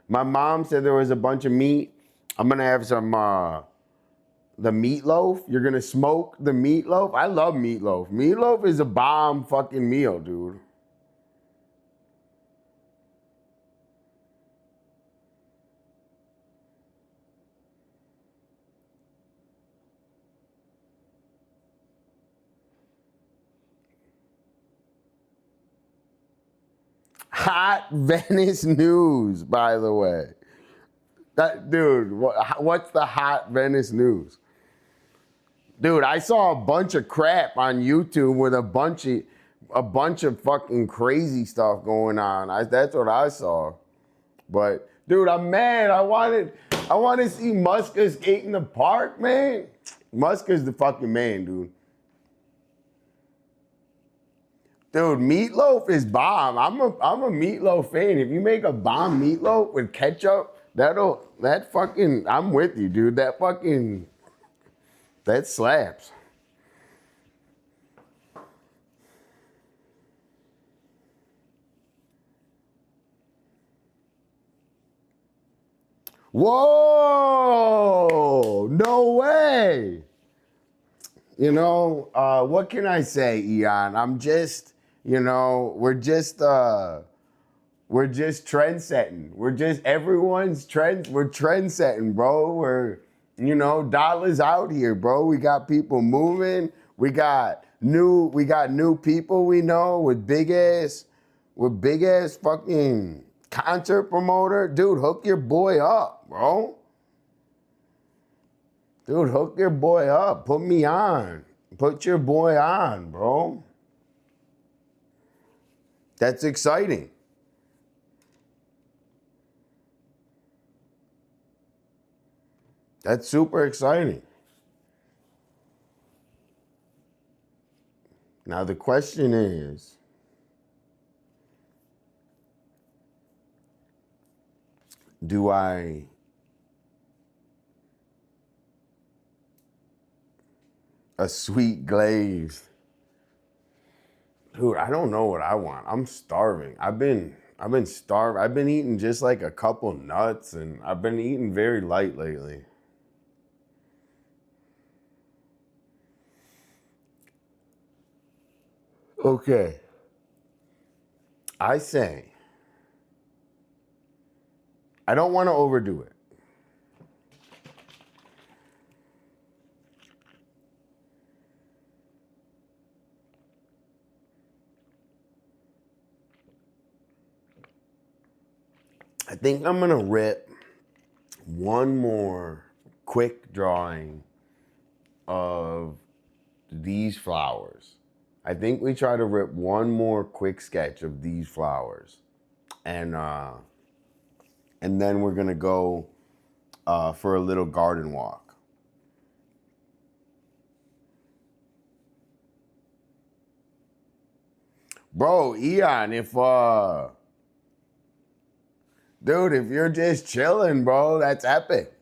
My mom said there was a bunch of meat. I'm gonna have some the meatloaf. You're gonna smoke the meatloaf. I love meatloaf. Meatloaf is a bomb fucking meal, dude. Hot Venice news, by the way. What's the hot Venice news? Dude, I saw a bunch of crap on YouTube with a bunch of fucking crazy stuff going on. That's what I saw. But dude, I'm mad. I want to see Muska skate in the park, man. Muska's the fucking man, dude. Dude, meatloaf is bomb. I'm a meatloaf fan. If you make a bomb meatloaf with ketchup, I'm with you, dude. That slaps. Whoa! No way! You know, what can I say, Eon? I'm just, we're just trend setting. We're trend setting, bro. Dolla's out here, bro. We got people moving. We got new people we know with big ass fucking concert promoter. Dude, hook your boy up, bro. Dude, hook your boy up. Put me on. Put your boy on, bro. That's exciting. That's super exciting. Now the question is, do I a sweet glazed? Dude, I don't know what I want. I'm starving. I've been starving. I've been eating just like a couple nuts, and I've been eating very light lately. Okay. I say, I don't want to overdo it. I think I'm gonna rip one more quick drawing of these flowers. I think we try to rip one more quick sketch of these flowers, and then we're gonna go for a little garden walk. Bro, Eon, if you're just chilling, bro, that's epic.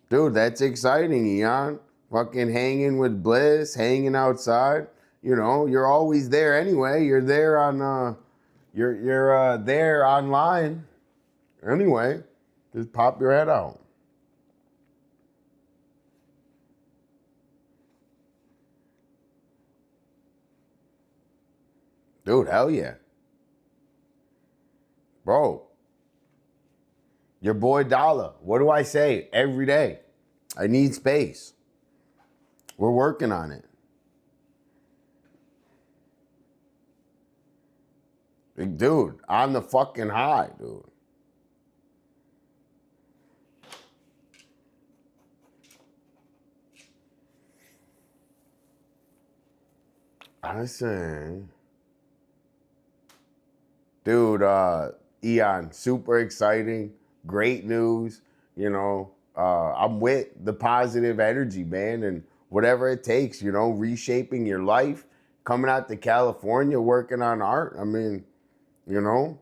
Dude, that's exciting, Eon. Fucking hanging with Bliss, hanging outside. you know, you're always there anyway. You're there on, you're there online anyway. Just pop your head out. Dude, hell yeah. Bro, your boy Dolla. What do I say every day? I need space. We're working on it. Like, dude, on the fucking high, dude. I say, dude, Eon, super exciting, great news. You know, I'm with the positive energy, man, and whatever it takes, you know, reshaping your life, coming out to California, working on art. I mean, you know,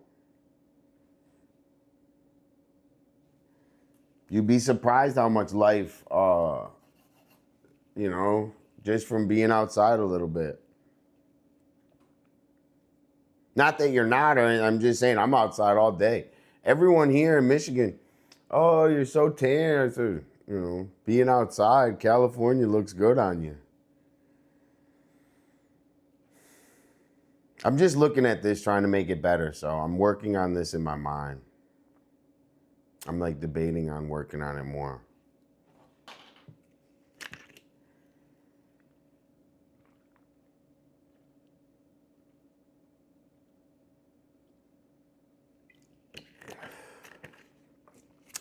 you'd be surprised how much life, you know, just from being outside a little bit. Not that you're not, I'm just saying I'm outside all day. Everyone here in Michigan, oh, you're so tan. I said, you know, being outside, California looks good on you. I'm just looking at this, trying to make it better. So I'm working on this in my mind. I'm like debating on working on it more.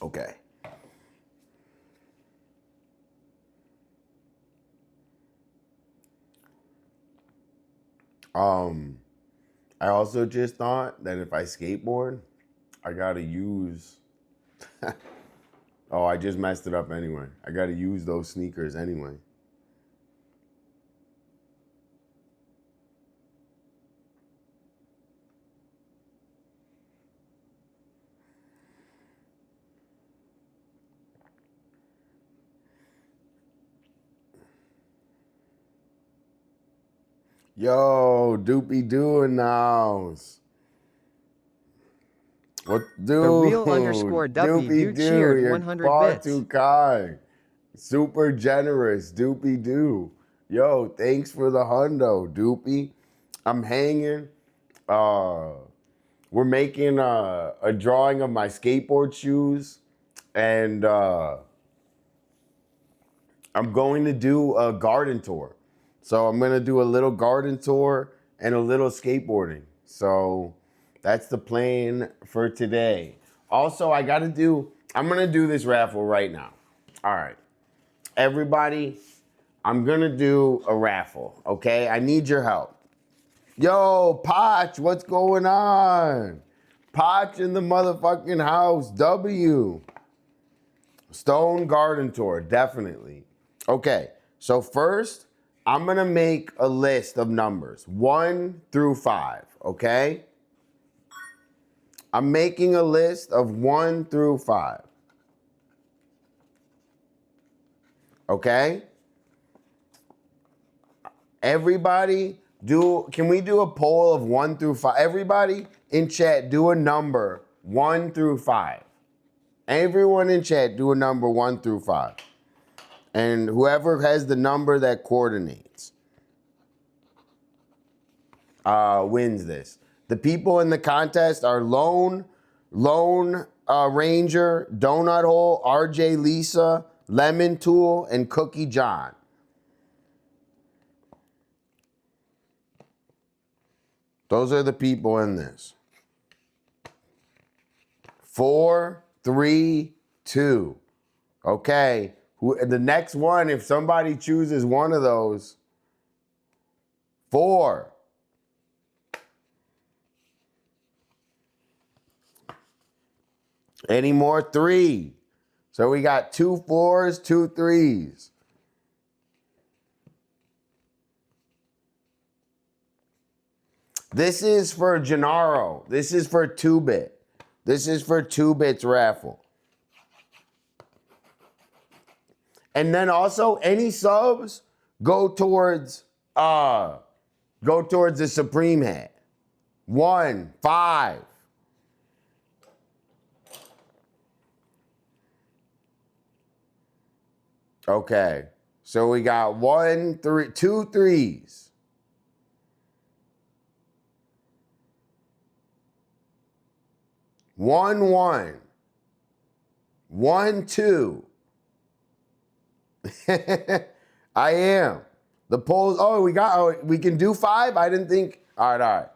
Okay. I also just thought that if I skateboard, I gotta use. Oh, I just messed it up anyway. I gotta use those sneakers anyway. Yo, Doopy Doo in the house. What, The dude? real underscore Duppy Doopy Doo Doo, cheered you're 100 far bits. too kind. Super generous, Doopy Doo. Yo, thanks for the hundo, Doopy. I'm hanging. We're making a drawing of my skateboard shoes, and I'm going to do a garden tour. So I'm going to do a little garden tour and a little skateboarding. So that's the plan for today. Also, I'm going to do this raffle right now. All right. Everybody, I'm going to do a raffle, okay? I need your help. Yo, Potch, what's going on? Potch in the motherfucking house. W. Stone Garden Tour, definitely. Okay, so first, I'm gonna make a list of numbers, 1 through 5, okay? I'm making a list of 1 through 5. Okay? Everybody, can we do a poll of 1 through 5? Everybody in chat, do a number 1 through 5. Everyone in chat, do a number 1 through 5. And whoever has the number that coordinates wins this. The people in the contest are Lone Ranger, Donut Hole, RJ Lisa, Lemon Tool, and Cookie John. Those are the people in this. 4, 3, 2. Okay. The next one, if somebody chooses one of those, 4. Any more? 3. So we got 2 4s, 2 3s. This is for Gennaro. This is for 2-bit. This is for 2-bit's raffle. And then also any subs go towards go towards the Supreme hat. 1, 5. Okay. So we got 1, 3, 2 threes. 1, 1. 1, 2. I am. The polls, we can do 5? I didn't think, all right.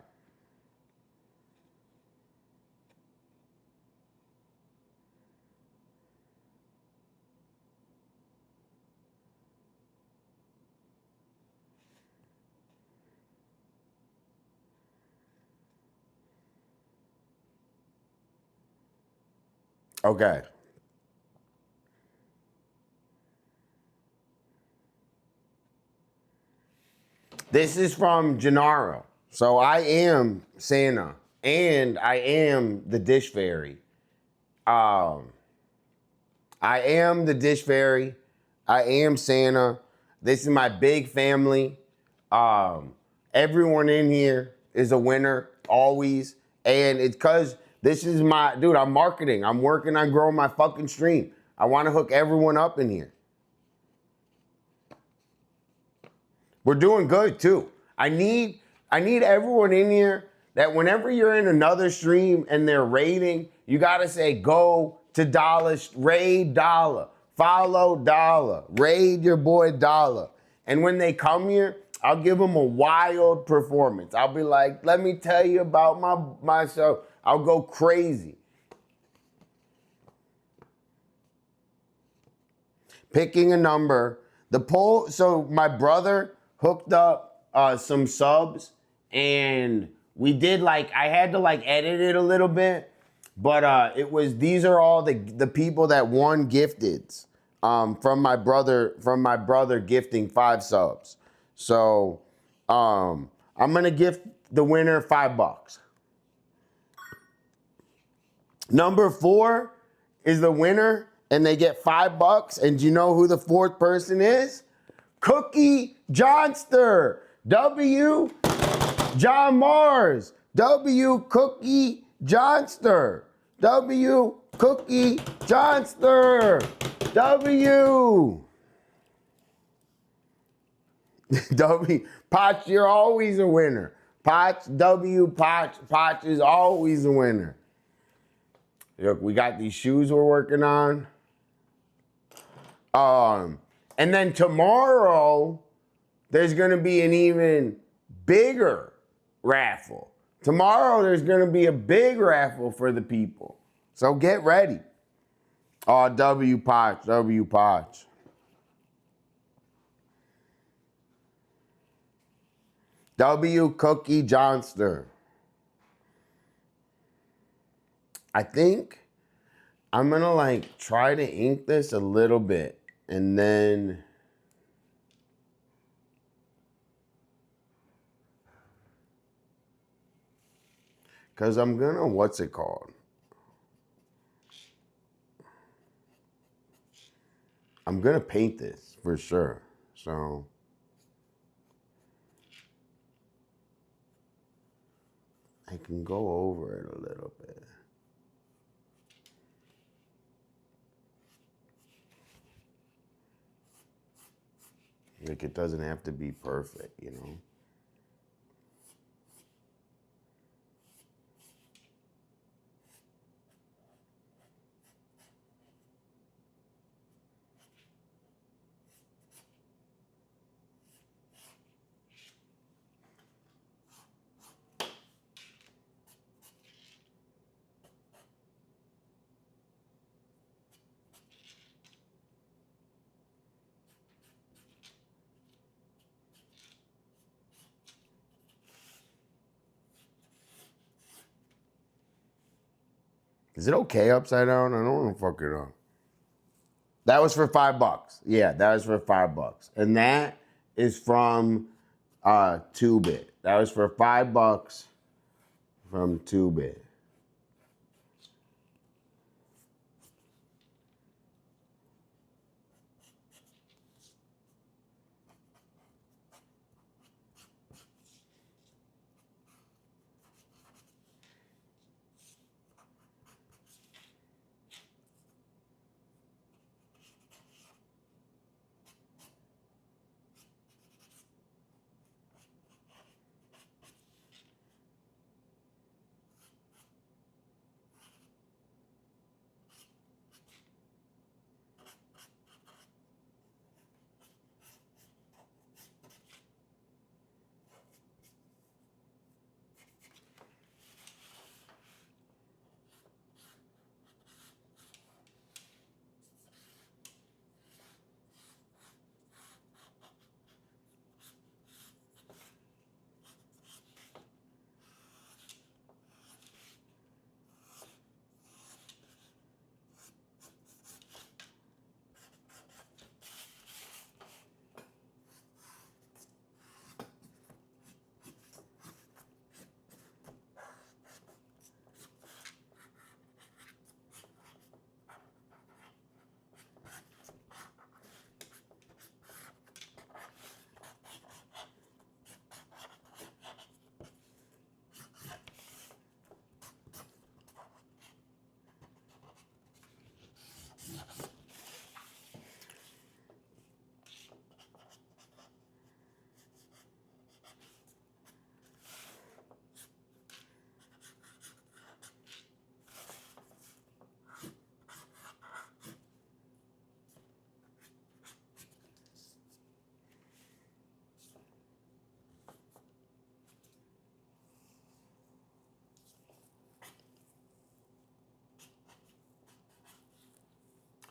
Okay. This is from Gennaro. So I am Santa and I am the dish fairy. I am the dish fairy. I am Santa. This is my big family. Everyone in here is a winner, always. And it's because this is I'm marketing. I'm working on growing my fucking stream. I want to hook everyone up in here. We're doing good too. I need everyone in here that whenever you're in another stream and they're raiding, you gotta say go to Dolla, raid Dolla, follow Dolla, raid your boy Dolla. And when they come here, I'll give them a wild performance. I'll be like, let me tell you about myself. I'll go crazy. Picking a number. The poll, so my brother hooked up some subs and we did I had to edit it a little bit, but these are all the people that won gifteds from my brother gifting 5 subs. So I'm gonna gift the winner $5. Number 4 is the winner and they get $5. And do you know who the 4th person is? Cookie Johnster. W. John Mars. W. Cookie Johnster. W. Cookie Johnster. W. W. Potch, you're always a winner. Potch, W. Potch is always a winner. Look, we got these shoes we're working on. And then tomorrow, there's going to be an even bigger raffle. Tomorrow, there's going to be a big raffle for the people. So get ready. Oh, W. Potch, W. Potch. W. Cookie Johnster. I think I'm going to try to ink this a little bit. And then because I'm gonna, what's it called? I'm gonna paint this for sure. So I can go over it a little bit. It doesn't have to be perfect, you know? Is it okay upside down? I don't want to fuck it up. That was for $5. Yeah, that was for $5. And that is from 2-Bit. That was for $5 from 2-Bit.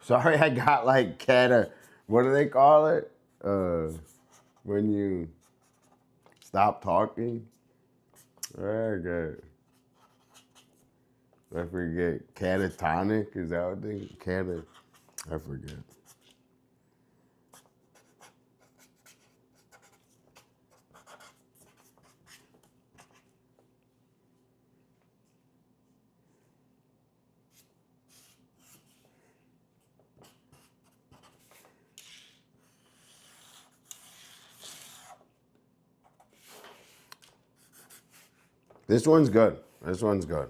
Sorry, I got like what do they call it? When you stop talking? Okay. I forget. Catatonic? Is that what they I forget. This one's good. This one's good.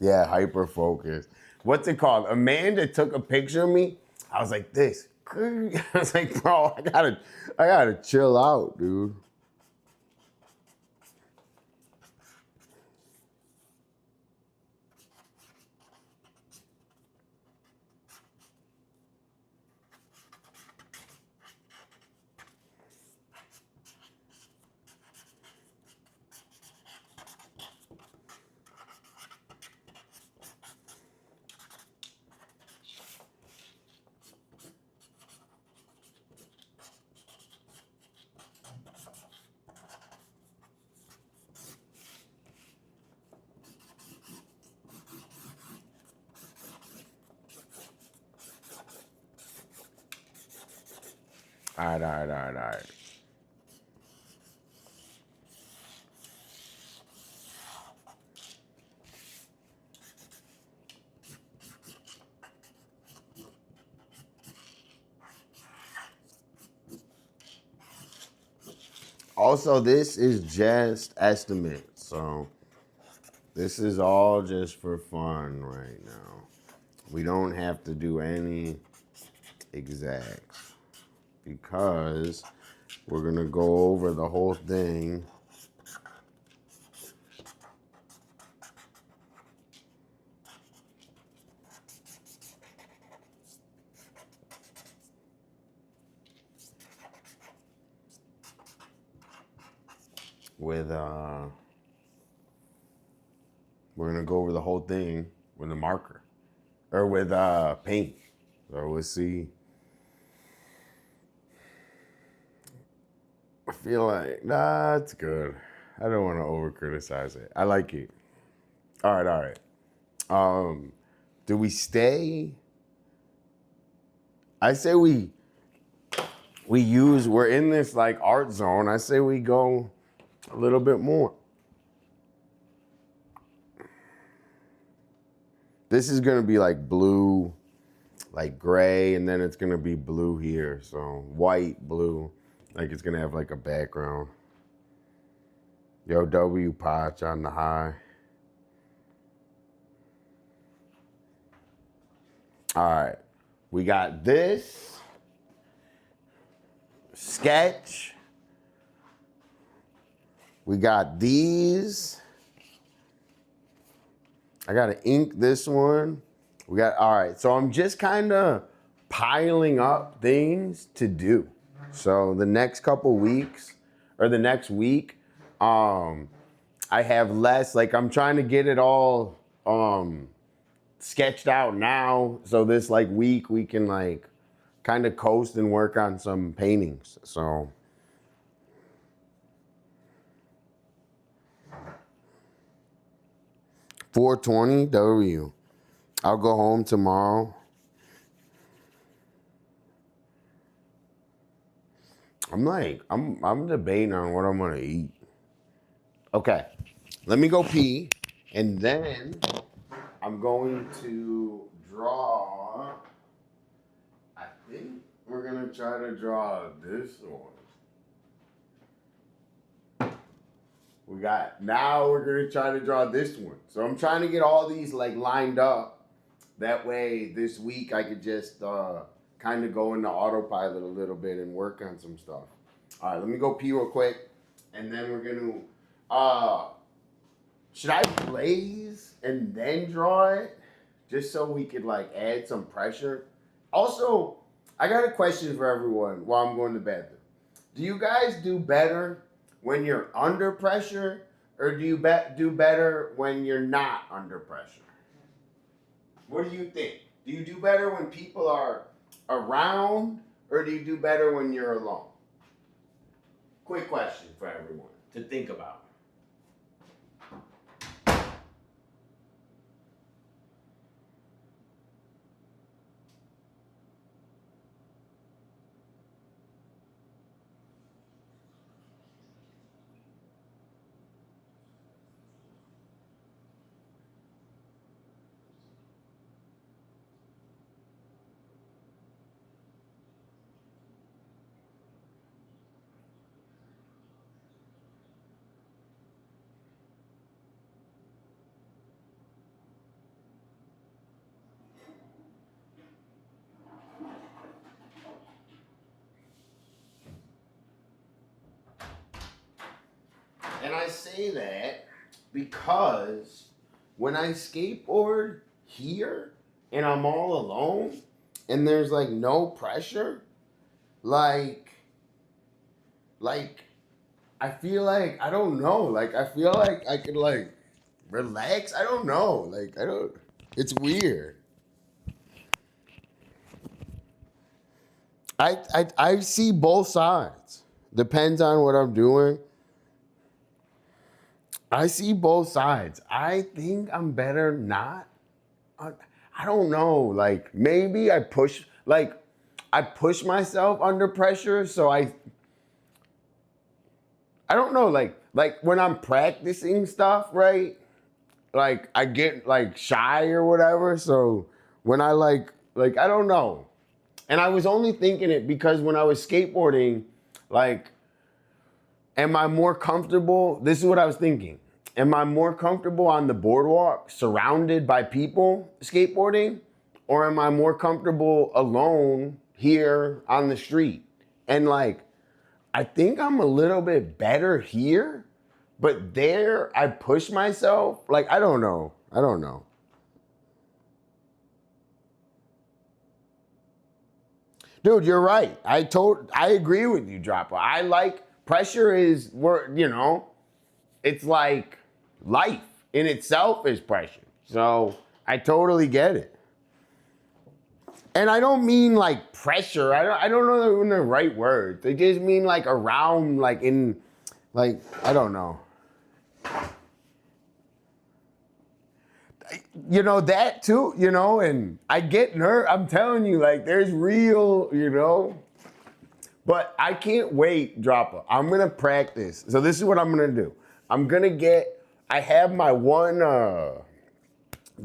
Yeah, hyper focus. What's it called? Amanda took a picture of me. I was like this. I was like, bro, I gotta chill out, dude. All right, all right, all right, all right. Also, this is just estimate, so this is all just for fun right now. We don't have to do any exacts because we're gonna go over the whole thing with we're gonna go over the whole thing with a marker or with paint. So we'll see. I feel like nah, it's good. I don't want to over criticize it. I like it. All right, all right. Do we stay? I say we're in this like art zone. I say we go a little bit more. This is gonna be like blue, like gray, and then it's gonna be blue here. So white, blue, like it's gonna have like a background. Yo, W Potch on the high. All right, we got this sketch. We got these. I gotta ink this one. All right, so I'm just kind of piling up things to do. So the next couple weeks, or the next week, I have less, like I'm trying to get it all sketched out now. So this like week we can like kind of coast and work on some paintings. So 420 W. I'll go home tomorrow. I'm debating on what I'm gonna eat. Okay, let me go pee, and then I'm going to draw. I think we're gonna try to draw this one. Now we're gonna try to draw this one. So I'm trying to get all these like lined up. That way this week I could just kind of go into autopilot a little bit and work on some stuff. All right, let me go pee real quick, and then we're gonna. Should I blaze and then draw it, just so we could like add some pressure? Also, I got a question for everyone while I'm going to the bathroom. Do you guys do better when you're under pressure, or do you do better when you're not under pressure? What do you think? Do you do better when people are around, or do you do better when you're alone? Quick question for everyone to think about. And I say that because when I skateboard here and I'm all alone and there's like no pressure, like I feel like, I don't know, like I feel like I could like relax. I don't know. Like I don't, it's weird. I see both sides. Depends on what I'm doing. I see both sides. I think I'm better not. I don't know. Like maybe I push myself under pressure, so I don't know. Like when I'm practicing stuff, right? Like I get like shy or whatever. So when I like I don't know. And I was only thinking it because when I was skateboarding, like, am I more comfortable? This is what I was thinking. Am I more comfortable on the boardwalk surrounded by people skateboarding? Or am I more comfortable alone here on the street? And like, I think I'm a little bit better here, but there I push myself. Like, I don't know. I don't know. Dude, you're right. I agree with you, Dropper. I like pressure is where, you know, it's like life in itself is pressure. So I totally get it. And I don't mean like pressure. I don't know the right words. They just mean like around, like in, like, I don't know. You know, that too, you know, and I get nervous. I'm telling you, like, there's real, you know. But I can't wait, Dropper. I'm going to practice. So this is what I'm going to do. I have my one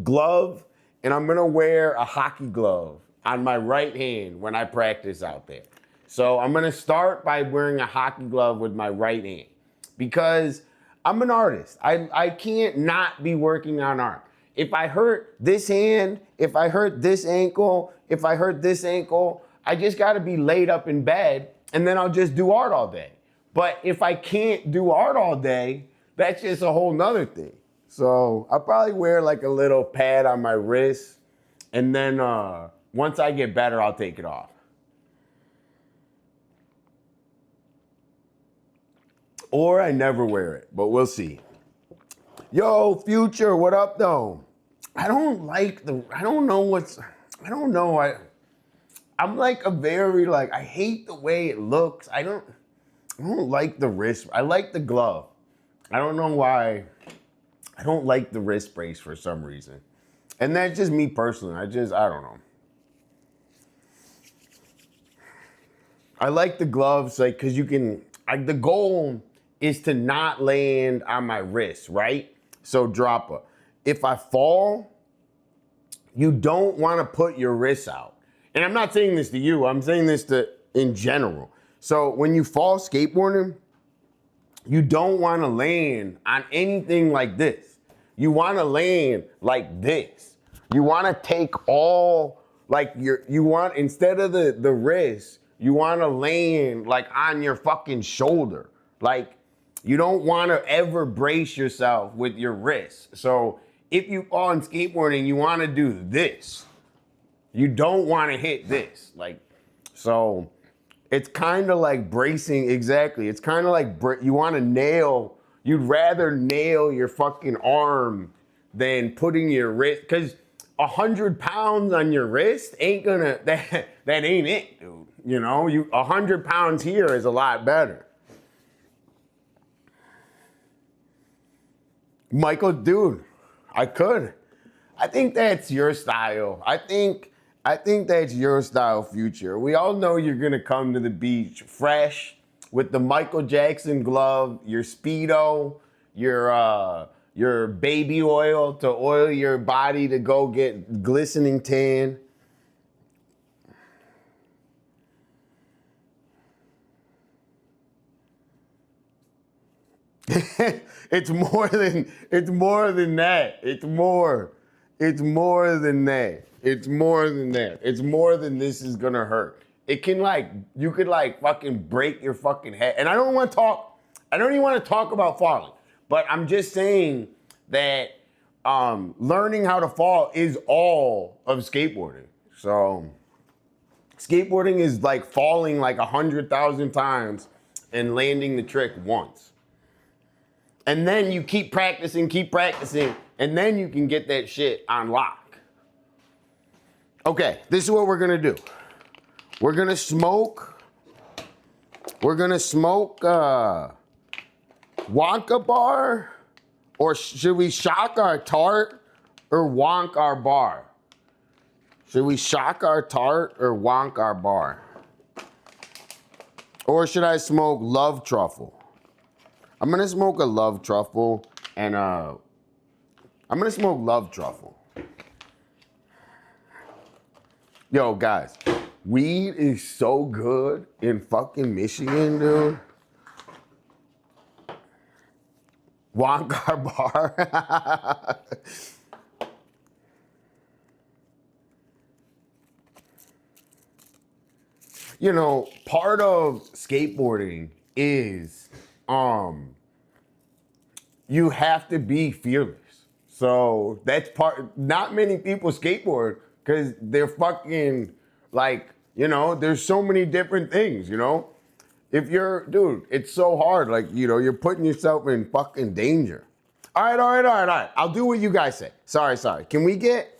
glove, and I'm going to wear a hockey glove on my right hand when I practice out there. So I'm going to start by wearing a hockey glove with my right hand because I'm an artist. I can't not be working on art. If I hurt this hand, if I hurt this ankle, I just got to be laid up in bed and then I'll just do art all day. But if I can't do art all day, that's just a whole nother thing. So I'll probably wear like a little pad on my wrist, and then once I get better, I'll take it off. Or I never wear it, but we'll see. Yo, Future, what up though? I'm like a very like, I hate the way it looks. I don't like the wrist. I like the glove. I don't know why. I don't like the wrist brace for some reason. And that's just me personally. I don't know. I like the gloves, like, cause you can, the goal is to not land on my wrist, right? So Dropper, if I fall, you don't want to put your wrists out. And I'm not saying this to you, I'm saying this in general. So when you fall skateboarding, you don't want to land on anything like this. You want to land like this. You want to take all, like instead of the wrist, you want to land like on your fucking shoulder. Like, you don't want to ever brace yourself with your wrist. So if you fall in skateboarding, you want to do this. You don't want to hit this. Like, so it's kind of like bracing, exactly. It's kind of like you'd rather nail your fucking arm than putting your wrist, because 100 pounds on your wrist ain't gonna, that ain't it, dude. You know, 100 pounds here is a lot better. Michael, dude, I could. I think that's your style. I think that's your style, Future. We all know you're gonna come to the beach fresh with the Michael Jackson glove, your Speedo, your baby oil to oil your body to go get glistening tan. It's more than that. It's more than that. It's more than this is gonna hurt. It can you could fucking break your fucking head. And I don't even want to talk about falling. But I'm just saying that learning how to fall is all of skateboarding. So skateboarding is like falling 100,000 times and landing the trick once. And then you keep practicing, and then you can get that shit on lock. Okay, this is what we're gonna do. We're gonna smoke Wonka bar, or should we shock our tart or wonk our bar? Should we shock our tart or wonk our bar? Or should I smoke love truffle? I'm gonna smoke a love truffle, and I'm gonna smoke love truffle. Yo, guys, weed is so good in fucking Michigan, dude. Wonka bar. You know, part of skateboarding is you have to be fearless. So that's not many people skateboard because they're fucking there's so many different things, If dude, it's so hard. You're putting yourself in fucking danger. All right. I'll do what you guys say. Sorry. Can we get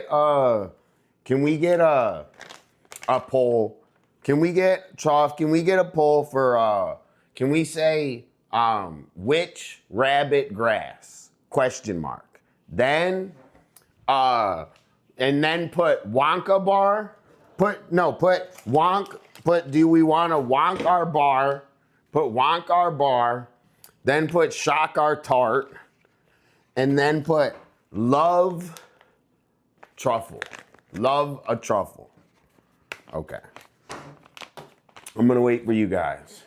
a poll? Can we get a poll for can we say which rabbit grass? ? Then and then put Wonka bar. Put wonk. Do we want to wonk our bar? Put wonk our bar. Then put shock our tart. And then put love truffle. Love a truffle. Okay. I'm gonna wait for you guys.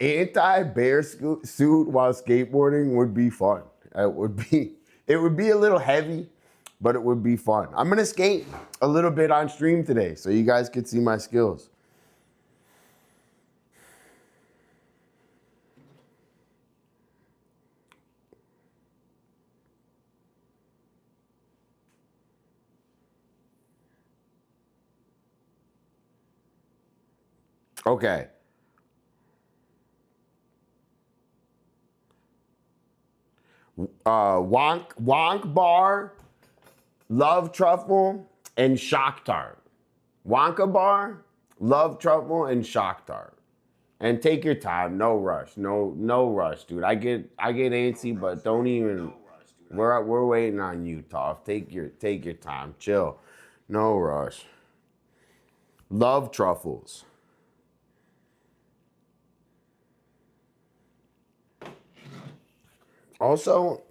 Anti-bear suit while skateboarding would be fun. It would be a little heavy, but it would be fun. I'm gonna skate a little bit on stream today so you guys can see my skills. Okay. Wonk bar, love truffle, and shock tart. Wonka bar, love truffle, and shock tart. And take your time, no rush, no rush, dude. I get antsy, but don't even. We're waiting on you, Toph. Take your time, chill, no rush. Love truffles. Also,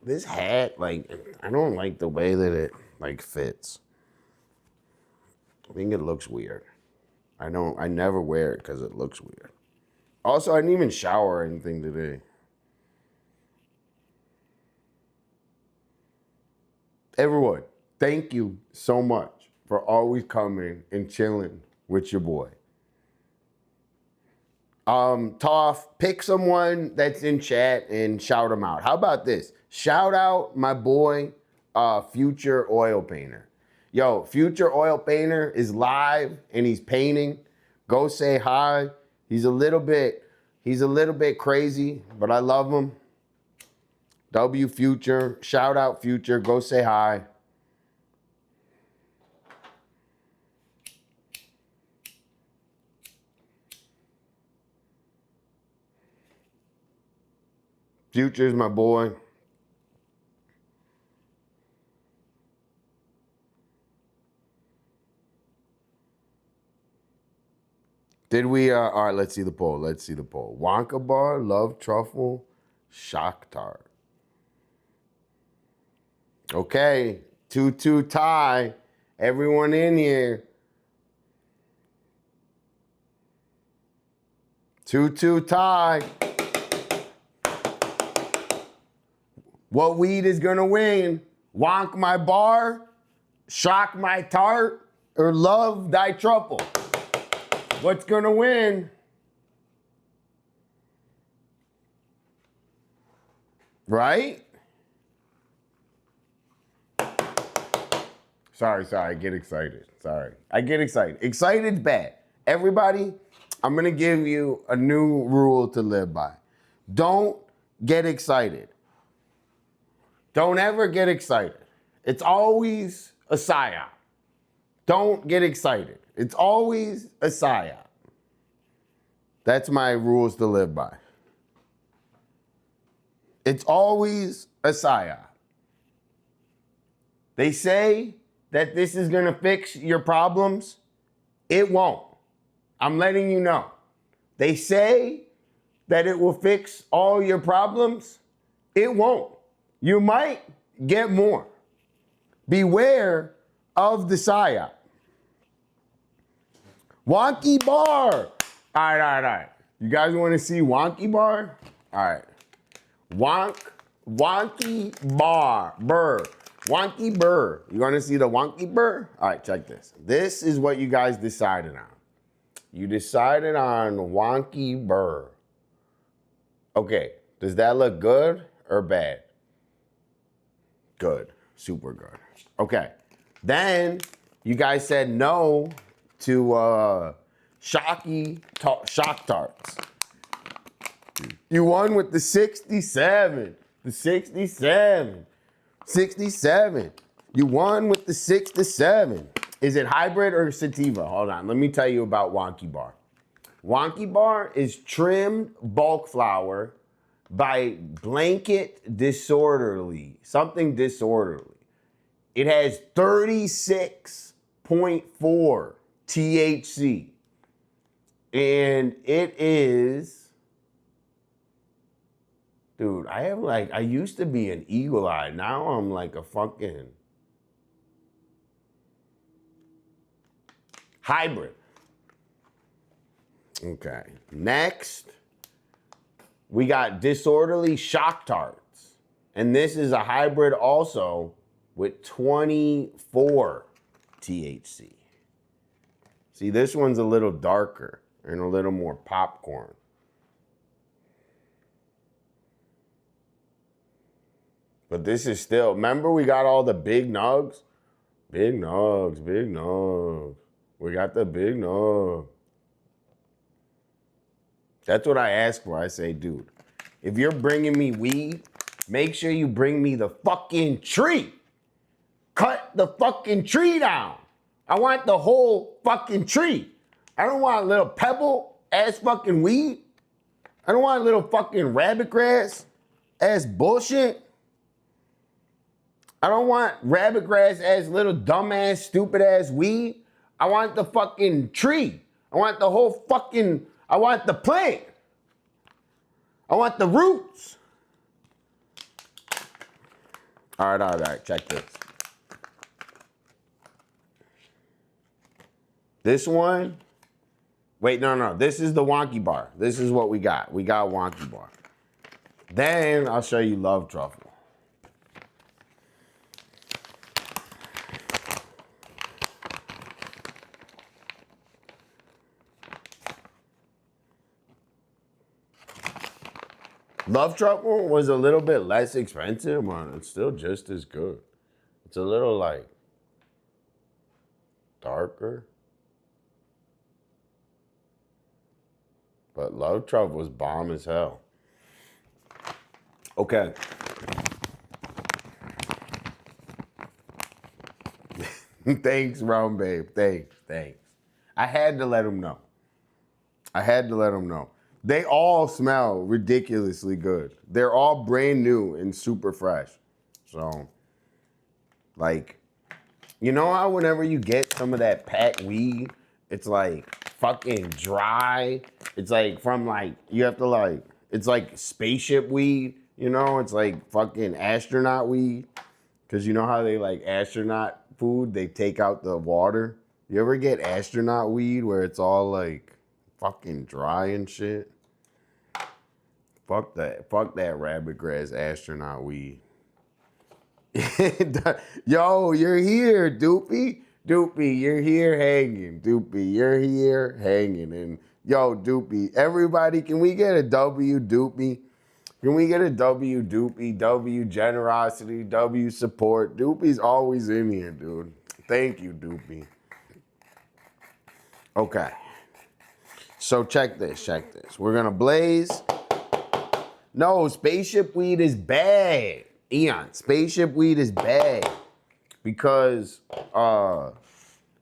this hat, I don't like the way that it, fits. I think it looks weird. I never wear it because it looks weird. Also, I didn't even shower or anything today. Everyone, thank you so much for always coming and chilling with your boy. Toph, pick someone that's in chat and shout them out. How about this? Shout out my boy, Future Oil Painter. Yo, Future Oil Painter is live and he's painting. Go say hi. He's a little bit He's a little bit crazy, but I love him. W Future, shout out Future, go say hi. Future's my boy. Did we, all right, let's see the poll. Let's see the poll. Wonka bar, love truffle, shock tart. Okay, 2-2 tie. Everyone in here. 2-2 tie. What weed is gonna win? Wonk my bar, shock my tart, or love thy truffle? What's gonna win? Right? Sorry, I get excited. Sorry. I get excited. Excited's bad. Everybody, I'm gonna give you a new rule to live by. Don't get excited. Don't ever get excited. It's always a psyop. Don't get excited. It's always a psyop. That's my rules to live by. It's always a psyop. They say that this is gonna fix your problems. It won't. I'm letting you know. They say that it will fix all your problems. It won't. You might get more. Beware of the psyop. Wonky bar. All right. You guys want to see wonky bar? All right. Wonky bar. Burr. Wonky burr. You want to see the wonky burr? All right, check this. This is what you guys decided on. You decided on wonky burr. Okay, does that look good or bad? Good. Super good. Okay. Then you guys said no to shock tarts. You won with the 67. The 67. 67. You won with the 6-7. Is it hybrid or sativa? Hold on. Let me tell you about Wonky Bar. Wonky Bar is trimmed bulk flower by Blanket Disorderly. Something disorderly. It has 36.4 THC. And it is, dude, I used to be an eagle eye. Now I'm like a fucking hybrid. Okay, next, we got Disorderly Shock Tarts. And this is a hybrid also with 24 THC. See, this one's a little darker and a little more popcorn. But this is still, remember we got all the big nugs? Big nugs, big nugs. We got the big nug. That's what I ask for. I say, dude, if you're bringing me weed, make sure you bring me the fucking tree. Cut the fucking tree down. I want the whole fucking tree. I don't want a little pebble ass fucking weed. I don't want a little fucking rabbit grass ass bullshit. I don't want rabbit grass ass little dumbass stupid ass weed. I want the fucking tree. I want the whole fucking, I want the plant. I want the roots. All right, check this. This one, wait, no, this is the Wonky Bar. This is what we got. We got Wonky Bar. Then I'll show you Love Truffle. Love Truffle was a little bit less expensive, man. It's still just as good. It's a little like darker. But Love Truffle's bomb as hell. Okay. Thanks, Round Babe. Thanks. I had to let him know. They all smell ridiculously good. They're all brand new and super fresh. So, like, you know how whenever you get some of that packed weed, it's like fucking dry. It's like from like, you have to like, it's like spaceship weed, you know? It's like fucking astronaut weed. Cause you know how they like astronaut food, they take out the water. You ever get astronaut weed where it's all like fucking dry and shit? Fuck that rabbit grass astronaut weed. Yo, you're here, Doopy. Doopy, you're here hanging. Doopy, you're here hanging. And yo, Doopy, everybody, can we get a W, Doopy? Can we get a W, Doopy? W generosity, W support. Doopy's always in here, dude. Thank you, Doopy. Okay. So check this. We're gonna blaze. No, spaceship weed is bad. Eon, spaceship weed is bad. Because,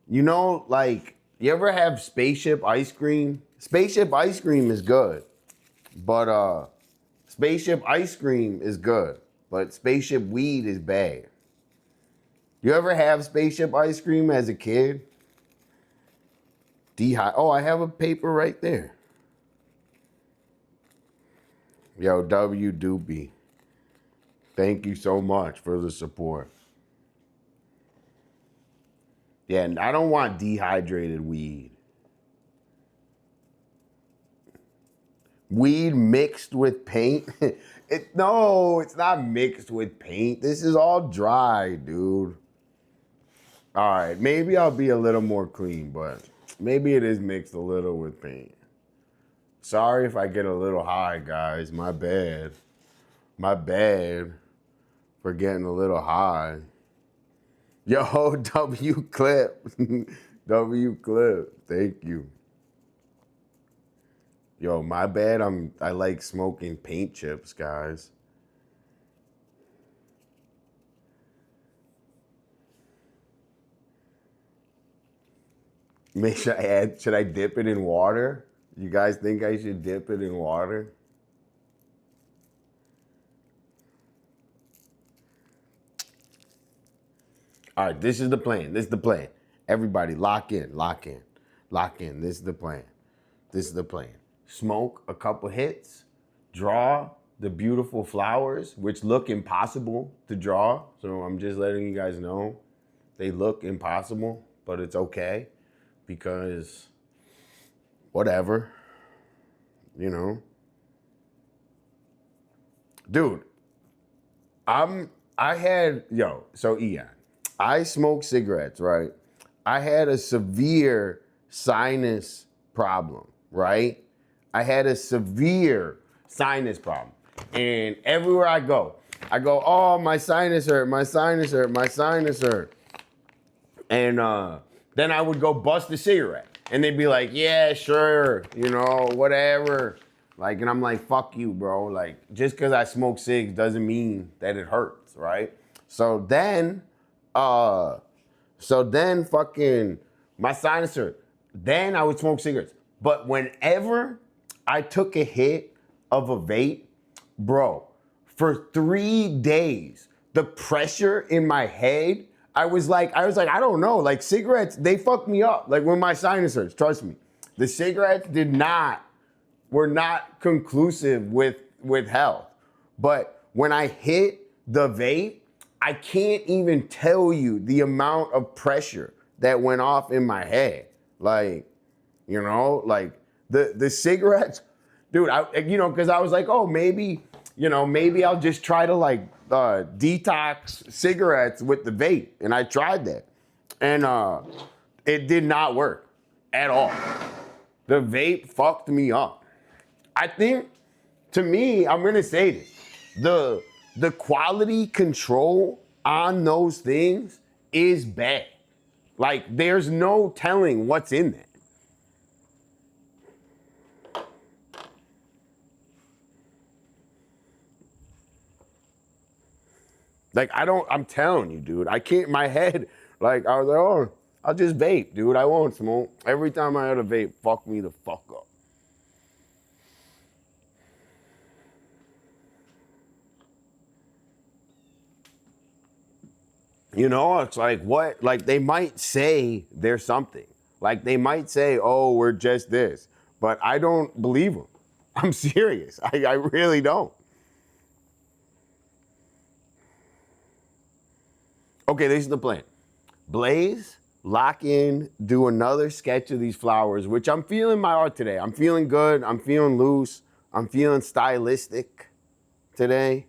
you know, like, you ever have spaceship ice cream? Spaceship ice cream is good. But, spaceship ice cream is good. But spaceship weed is bad. You ever have spaceship ice cream as a kid? Oh, I have a paper right there. Yo, W Doopy. Thank you so much for the support. Yeah, and I don't want dehydrated weed. Weed mixed with paint? No, it's not mixed with paint. This is all dry, dude. All right, maybe I'll be a little more clean, but maybe it is mixed a little with paint. Sorry if I get a little high, guys. My bad. My bad for getting a little high. Yo, W Clip. W Clip. Thank you. Yo, my bad. I like smoking paint chips, guys. Should I dip it in water? You guys think I should dip it in water? All right, this is the plan. Everybody, lock in. This is the plan. Smoke a couple hits, draw the beautiful flowers, which look impossible to draw. So I'm just letting you guys know they look impossible, but it's okay because whatever, you know. Dude, so Ian, I smoke cigarettes, right? I had a severe sinus problem, right? And everywhere I go, oh, my sinus hurt. And then I would go bust a cigarette. And they'd be like, yeah, sure, you know, whatever. Like, and I'm like, fuck you, bro. Like, just because I smoke cigs doesn't mean that it hurts, right? So then fucking my sinus hurt. Then I would smoke cigarettes. But whenever I took a hit of a vape, bro, for 3 days, the pressure in my head, I was like, I don't know, like cigarettes, they fucked me up. Like when my sinus hurts, trust me. The cigarettes were not conclusive with health. But when I hit the vape, I can't even tell you the amount of pressure that went off in my head. Like, you know, like the cigarettes, dude, because I was like, oh, maybe I'll just try to like detox cigarettes with the vape. And I tried that. And it did not work at all. The vape fucked me up. I think, to me, I'm gonna say this, the quality control on those things is bad. Like, there's no telling what's in there. Like, I'm telling you, dude, I can't, my head, like, I was like, oh, I'll just vape, dude. I won't smoke. Every time I had a vape, fuck me the fuck up. You know, it's like, what? Like, they might say there's something. Like, they might say, oh, we're just this. But I don't believe them. I'm serious. I really don't. Okay, this is the plan. Blaze, lock in, do another sketch of these flowers, which I'm feeling my art today. I'm feeling good. I'm feeling loose. I'm feeling stylistic today.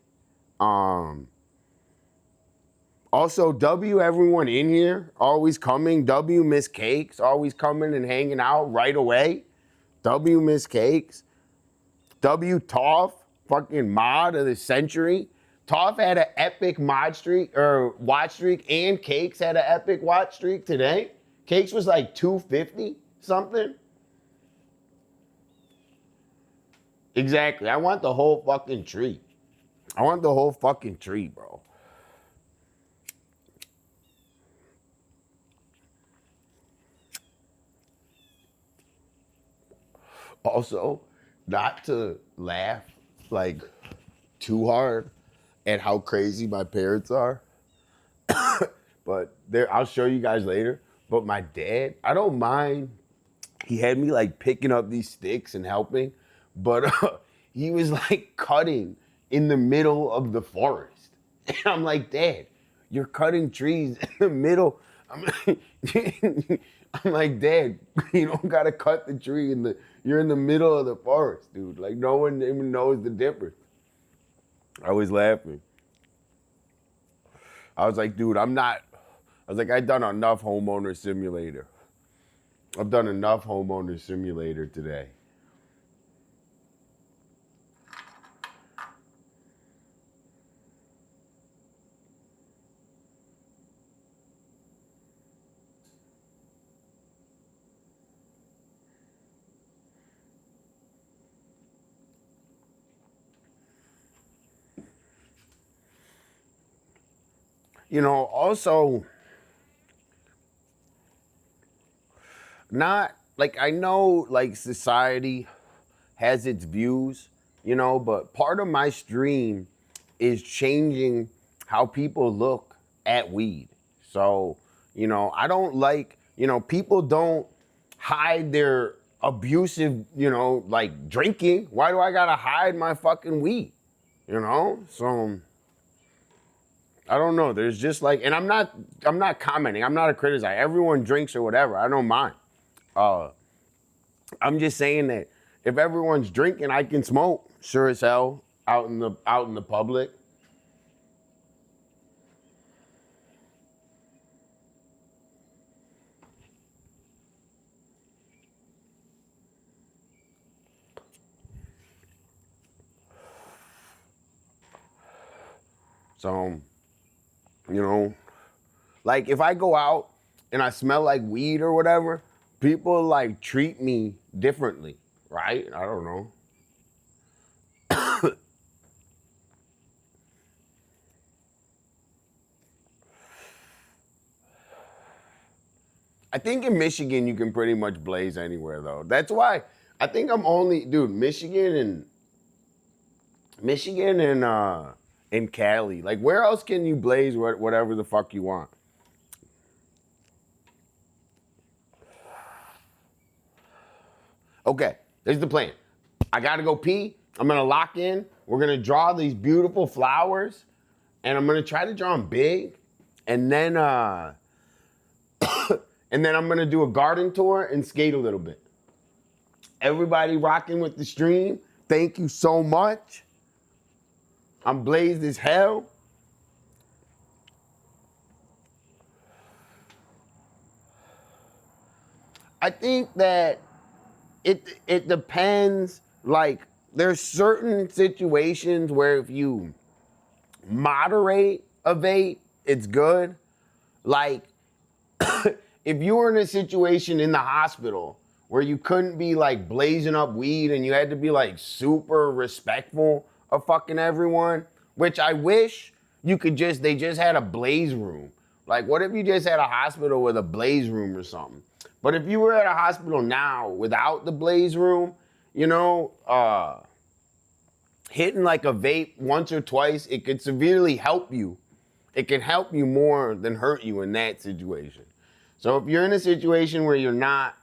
Also, W everyone in here, always coming. W Miss Cakes, always coming and hanging out right away. W Miss Cakes. W Toff, fucking mod of the century. Toff had an epic mod streak, or watch streak, and Cakes had an epic watch streak today. Cakes was like 250 something. Exactly. I want the whole fucking tree. I want the whole fucking tree, bro. Also, not to laugh like too hard at how crazy my parents are, but I'll show you guys later. But my dad, I don't mind. He had me like picking up these sticks and helping, but he was like cutting in the middle of the forest. And I'm like, Dad, you're cutting trees in the middle. I'm like, Dad, you don't gotta cut the tree you're in the middle of the forest, dude. Like, no one even knows the difference. I was laughing. I was like, dude, I've done enough homeowner simulator. I've done enough homeowner simulator today. You know, also, not, like, I know, like, society has its views, you know, but part of my stream is changing how people look at weed. So, you know, I don't like, you know, people don't hide their abusive, you know, like, drinking. Why do I gotta hide my fucking weed? You know? So, I don't know. There's just like, and I'm not commenting. I'm not a criticizer. Everyone drinks or whatever. I don't mind. I'm just saying that if everyone's drinking, I can smoke. Sure as hell out in the public. So, you know, like if I go out and I smell like weed or whatever, people like treat me differently, right? I don't know. I think in Michigan you can pretty much blaze anywhere though. That's why I think I'm only, dude, Michigan and Cali. Like, where else can you blaze whatever the fuck you want? Okay, here's the plan. I gotta go pee. I'm gonna lock in. We're gonna draw these beautiful flowers, and I'm gonna try to draw them big, and then and then I'm gonna do a garden tour and skate a little bit. Everybody rocking with the stream, thank you so much. I'm blazed as hell. I think that it depends. Like, there's certain situations where if you moderate a vape, it's good. Like, if you were in a situation in the hospital where you couldn't be like blazing up weed and you had to be like super respectful of fucking everyone, which I wish, they just had a blaze room. Like, what if you just had a hospital with a blaze room or something? But if you were at a hospital now without the blaze room, you know, hitting like a vape once or twice, it could severely help you. It can help you more than hurt you in that situation. So if you're in a situation where you're not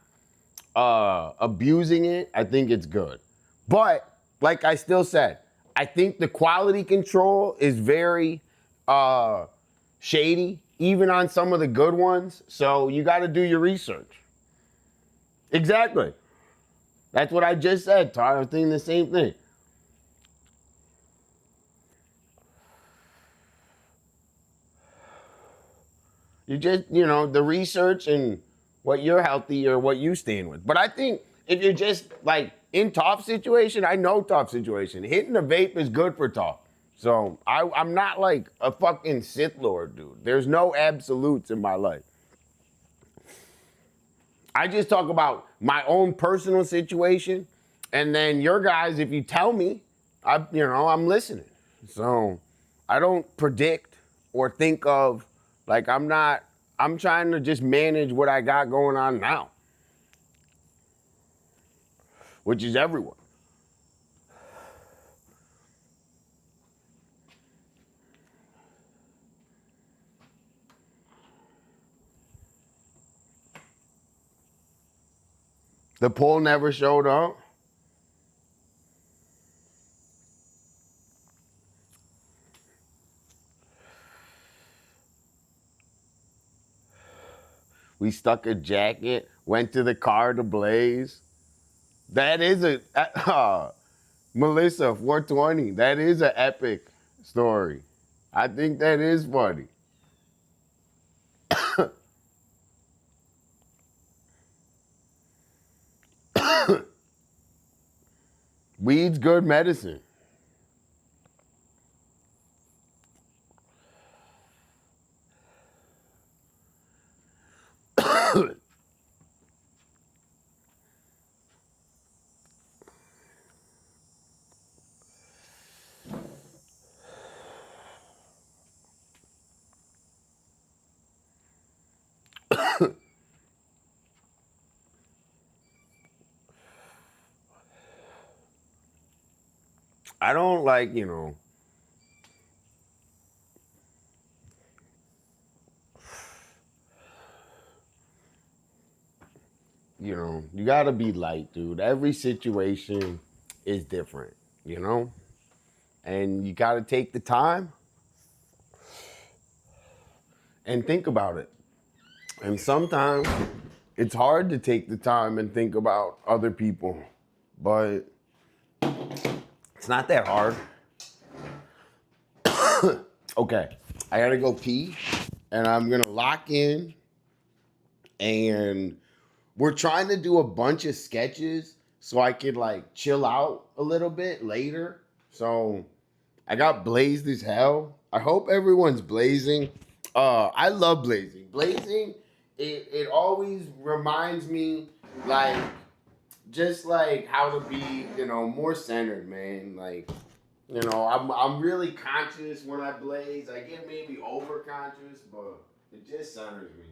abusing it, I think it's good. But like I still said, I think the quality control is very shady, even on some of the good ones. So you got to do your research. Exactly. That's what I just said, Tyler. I'm thinking the same thing. You just, you know, the research and what you're healthy or what you stand with. But I think if you're just like in tough situation, I know tough situation. Hitting a vape is good for tough. So I'm not like a fucking Sith Lord, dude. There's no absolutes in my life. I just talk about my own personal situation, and then your guys, if you tell me, I'm listening. So I don't predict or think of, like, I'm trying to just manage what I got going on now, which is everyone. The poll never showed up. We stuck a jacket, went to the car to blaze. That is Melissa, 420, that is an epic story. I think that is funny. Weed's good medicine. I don't like, you gotta be light, dude. Every situation is different, And you gotta take the time and think about it. And sometimes it's hard to take the time and think about other people, but it's not that hard. Okay, I gotta go pee, and I'm gonna lock in, and we're trying to do a bunch of sketches so I could like chill out a little bit later. So I got blazed as hell. I hope everyone's blazing. I love blazing. Blazing, it always reminds me like just like how to be, more centered, man. Like, I'm really conscious when I blaze. I get maybe over conscious, but it just centers me.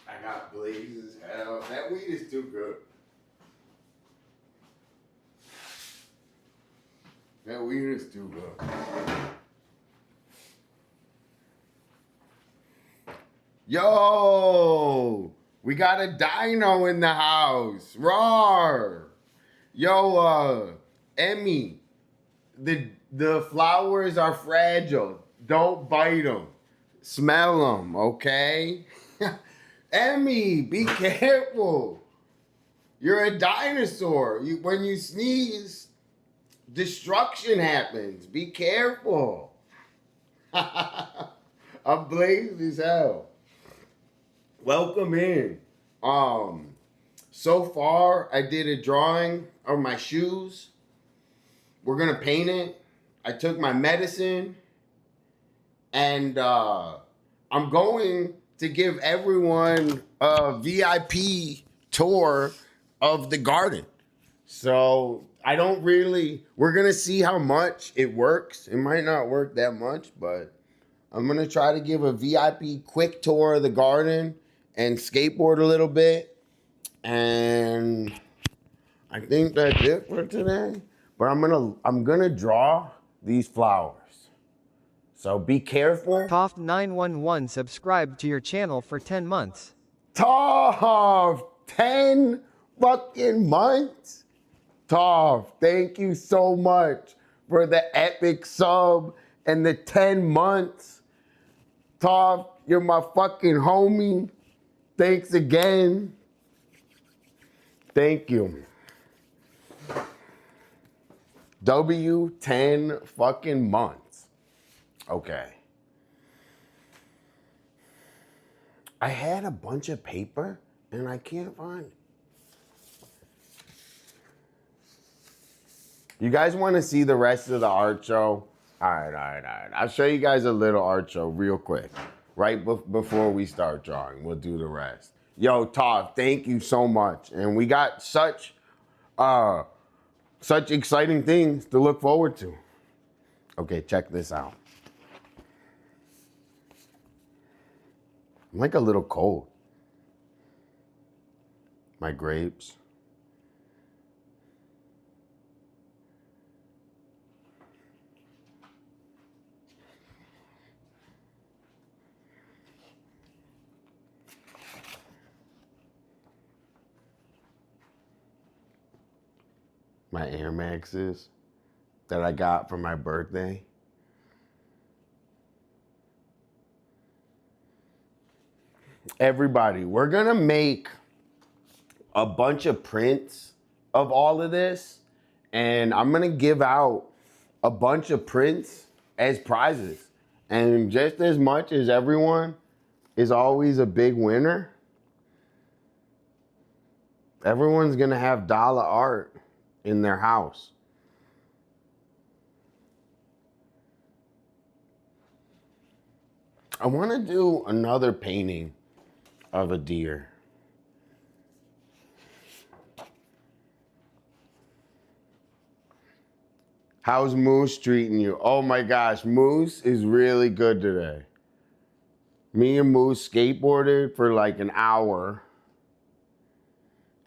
I got blazes as hell. That weed is too good. That weed is too good. Yo! We got a dino in the house. Roar. Yo, Emmy, the flowers are fragile. Don't bite them. Smell them, okay? Emmy, be careful. You're a dinosaur. When you sneeze, destruction happens. Be careful. I'm blazed as hell. Welcome in. So far, I did a drawing of my shoes. We're gonna paint it. I took my medicine, and I'm going to give everyone a VIP tour of the garden. So we're gonna see how much it works. It might not work that much, but I'm gonna try to give a VIP quick tour of the garden and skateboard a little bit. And I think that's it for today. But I'm gonna draw these flowers. So be careful. Toft911 subscribed to your channel for 10 months. Tov, 10 fucking months. Tov, thank you so much for the epic sub and the 10 months. Tov, you're my fucking homie. Thanks again. Thank you. W 10 fucking months. Okay. I had a bunch of paper and I can't find it. You guys want to see the rest of the art show? All right. I'll show you guys a little art show real quick. Right before we start drawing, we'll do the rest. Yo, Todd, thank you so much. And we got such exciting things to look forward to. Okay, check this out. I'm like a little cold. My grapes. My Air Maxes that I got for my birthday. Everybody, we're gonna make a bunch of prints of all of this, and I'm gonna give out a bunch of prints as prizes. And just as much as everyone is always a big winner, everyone's gonna have Dolla art in their house. I want to do another painting of a deer. How's Moose treating you? Oh my gosh, Moose is really good today. Me and Moose skateboarded for like an hour,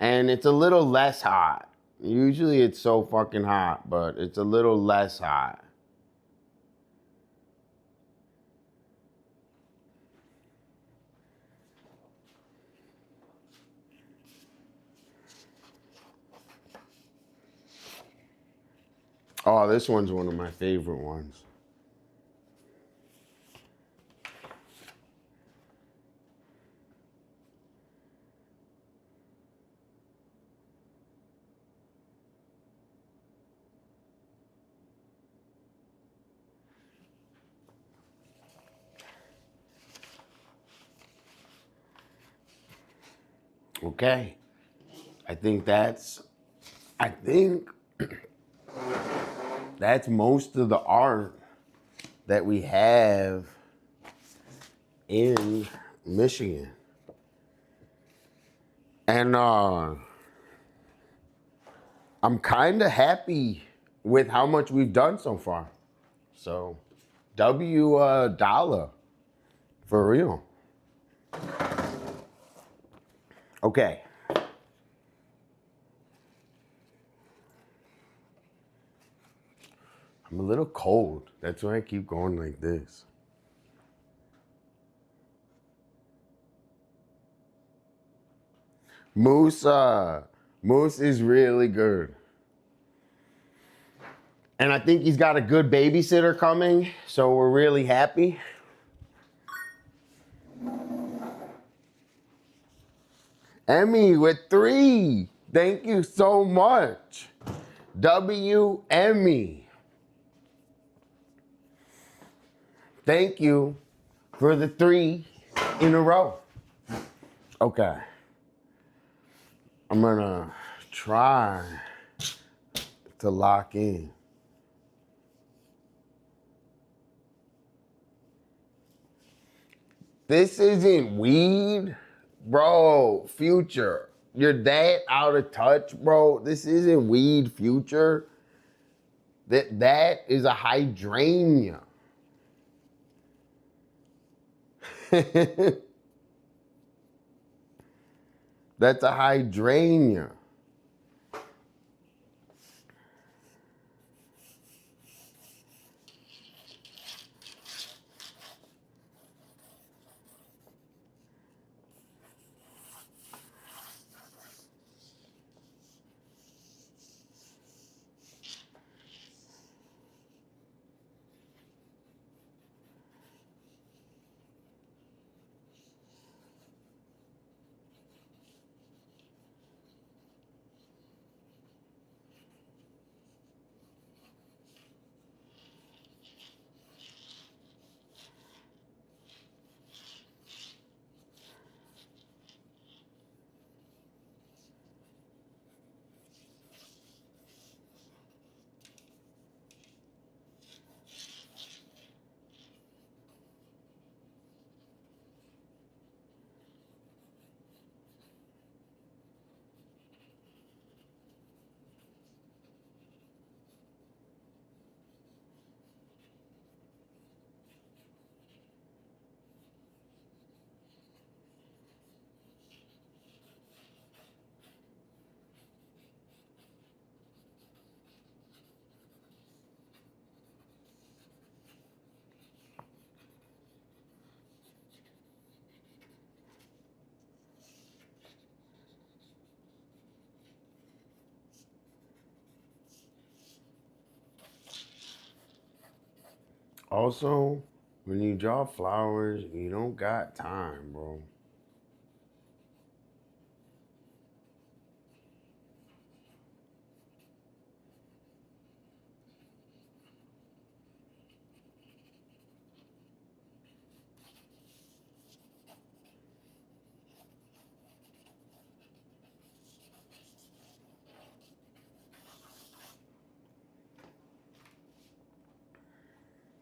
and it's a little less hot. Usually it's so fucking hot, but it's a little less hot. Oh, this one's one of my favorite ones. Okay, I think that's most of the art that we have in Michigan. And I'm kind of happy with how much we've done so far. So, Dolla, for real. Okay. I'm a little cold. That's why I keep going like this. Moose is really good. And I think he's got a good babysitter coming, so we're really happy. Emmy with 3. Thank you so much. W. Emmy. Thank you for the 3 in a row. Okay. I'm gonna try to lock in. This isn't weed, bro. Future, you're that out of touch, bro. This isn't weed, Future. That is a hydrangea. That's a hydrangea. Also, when you draw flowers, you don't got time, bro.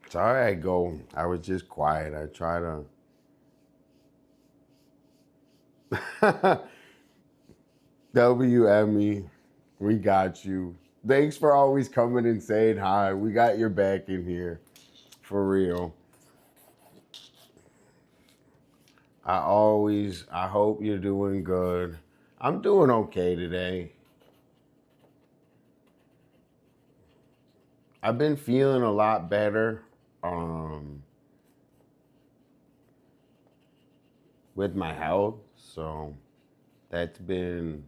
Sorry I was just quiet. I try to. W. Emmy, we got you. Thanks for always coming and saying hi. We got your back in here. For real. I hope you're doing good. I'm doing okay today. I've been feeling a lot better with my health, so that's been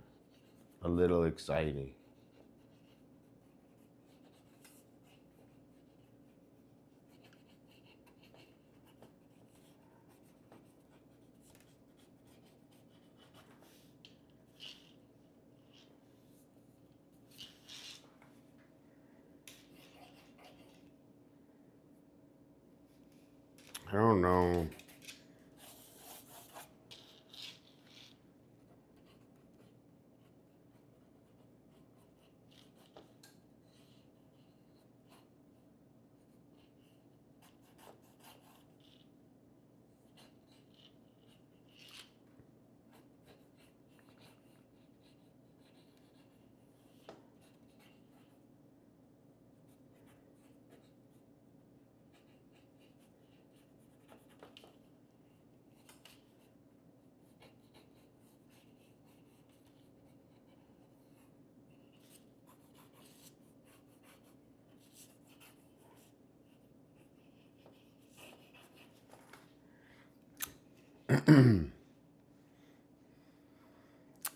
a little exciting. I don't know.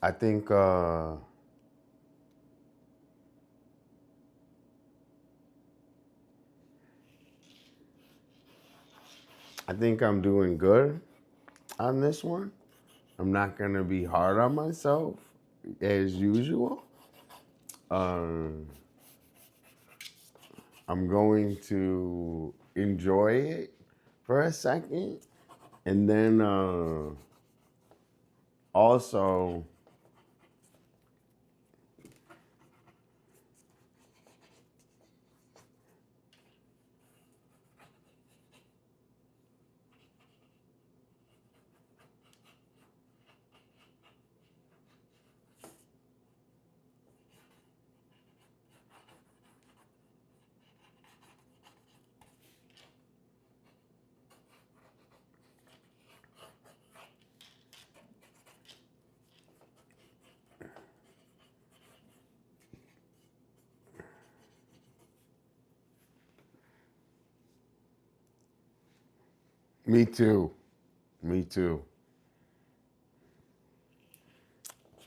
I think I'm doing good on this one. I'm not gonna be hard on myself as usual. I'm going to enjoy it for a second, and then also me too. Me too.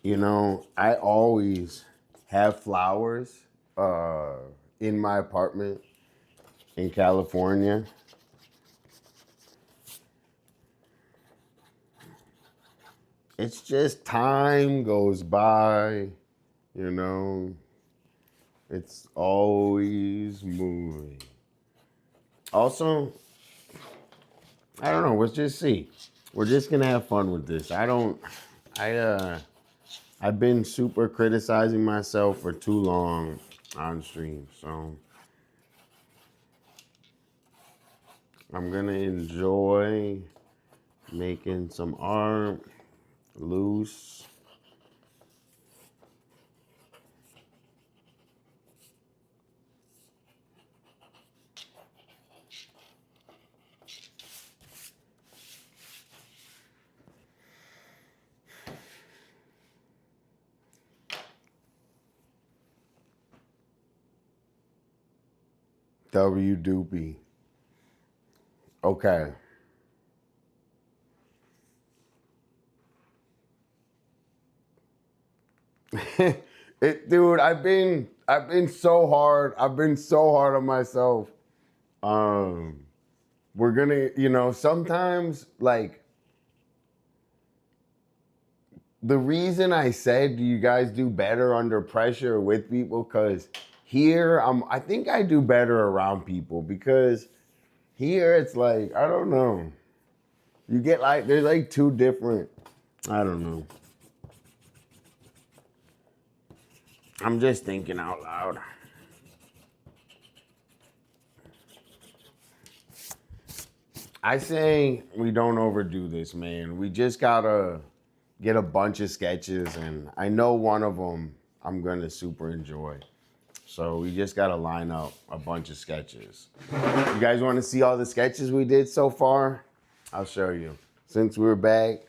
You know, I always have flowers in my apartment in California. It's just time goes by, you know, it's always moving. Also, I don't know, let's just see. We're just gonna have fun with this. I've been super criticizing myself for too long on stream, so I'm gonna enjoy making some art loose. W Doopy. Okay. Dude, I've been so hard. I've been so hard on myself. We're gonna, sometimes like the reason I said you guys do better under pressure with people, because here I think I do better around people, because here it's like, I don't know. You get like, there's like two different, I don't know. I'm just thinking out loud. I say we don't overdo this, man. We just gotta get a bunch of sketches, and I know one of them I'm gonna super enjoy. So we just gotta line up a bunch of sketches. You guys wanna see all the sketches we did so far? I'll show you. Since we're back.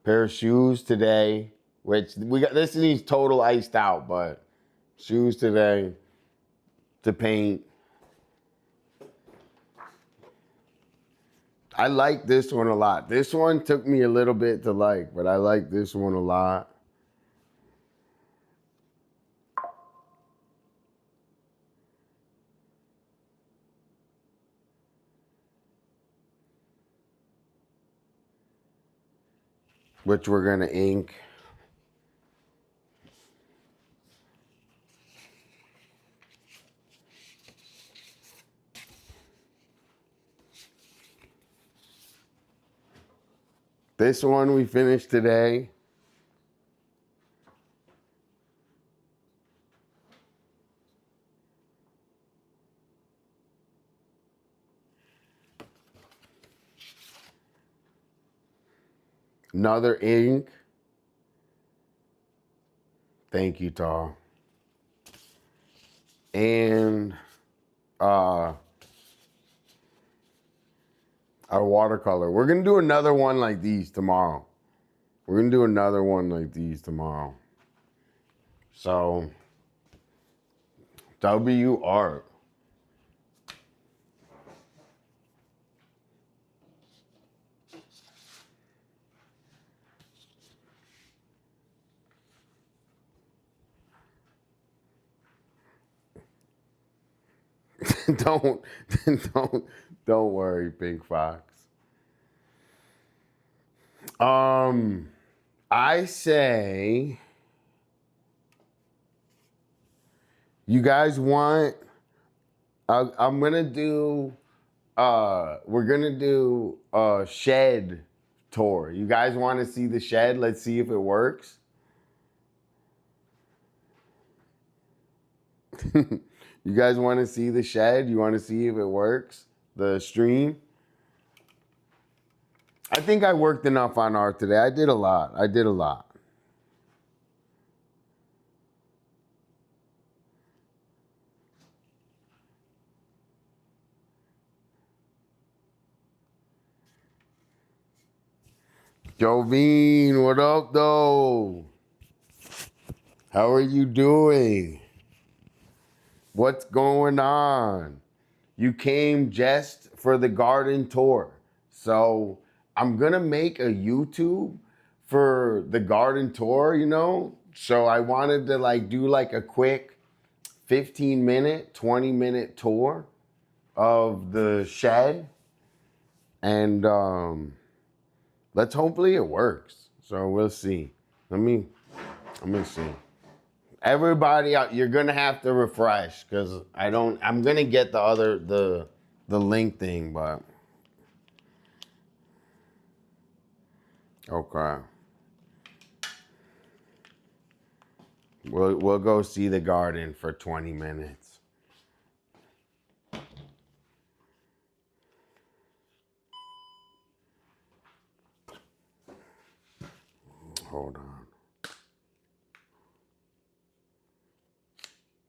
Pair of shoes today, which we got, this needs total iced out, but shoes today to paint. I like this one a lot. This one took me a little bit to like, but I like this one a lot. Which we're gonna ink. This one we finished today. Another ink. Thank you, Tal. And our watercolor. We're gonna do another one like these tomorrow. We're gonna do another one like these tomorrow. So W Art. don't don't don't worry, Pink Fox. I say you guys want I'm gonna do we're gonna do a shed tour. You guys want to see the shed? Let's see if it works. You guys want to see the shed? You want to see if it works? The stream? I think I worked enough on art today. I did a lot. Jovine, what up, though? How are you doing? What's going on? You came just for the garden tour. So I'm going to make a YouTube for the garden tour, you know? So I wanted to do a quick 15-minute, 20-minute tour of the shed. And let's hopefully it works. So we'll see. Let me see. Everybody out, you're gonna have to refresh because I'm gonna get the link thing, but okay. We'll go see the garden for 20 minutes. Hold on.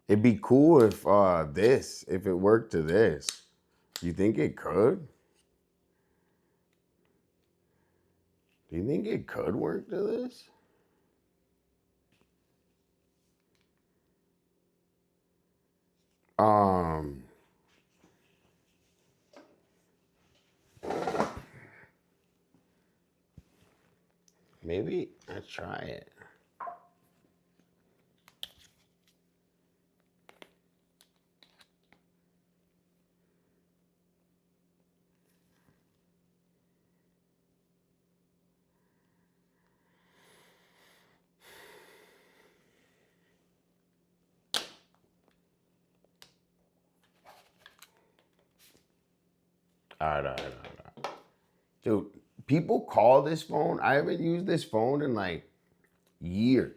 It'd be cool if if it worked to this. You think it could? Do you think it could work to this? Maybe let's try it. All right. Dude, people call this phone. I haven't used this phone in years.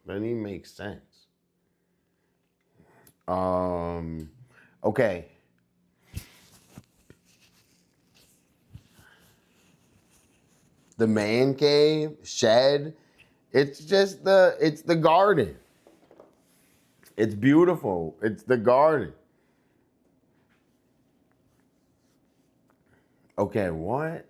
Doesn't even make sense. Okay. The man cave, shed, it's the garden. It's beautiful. It's the garden. Okay, what?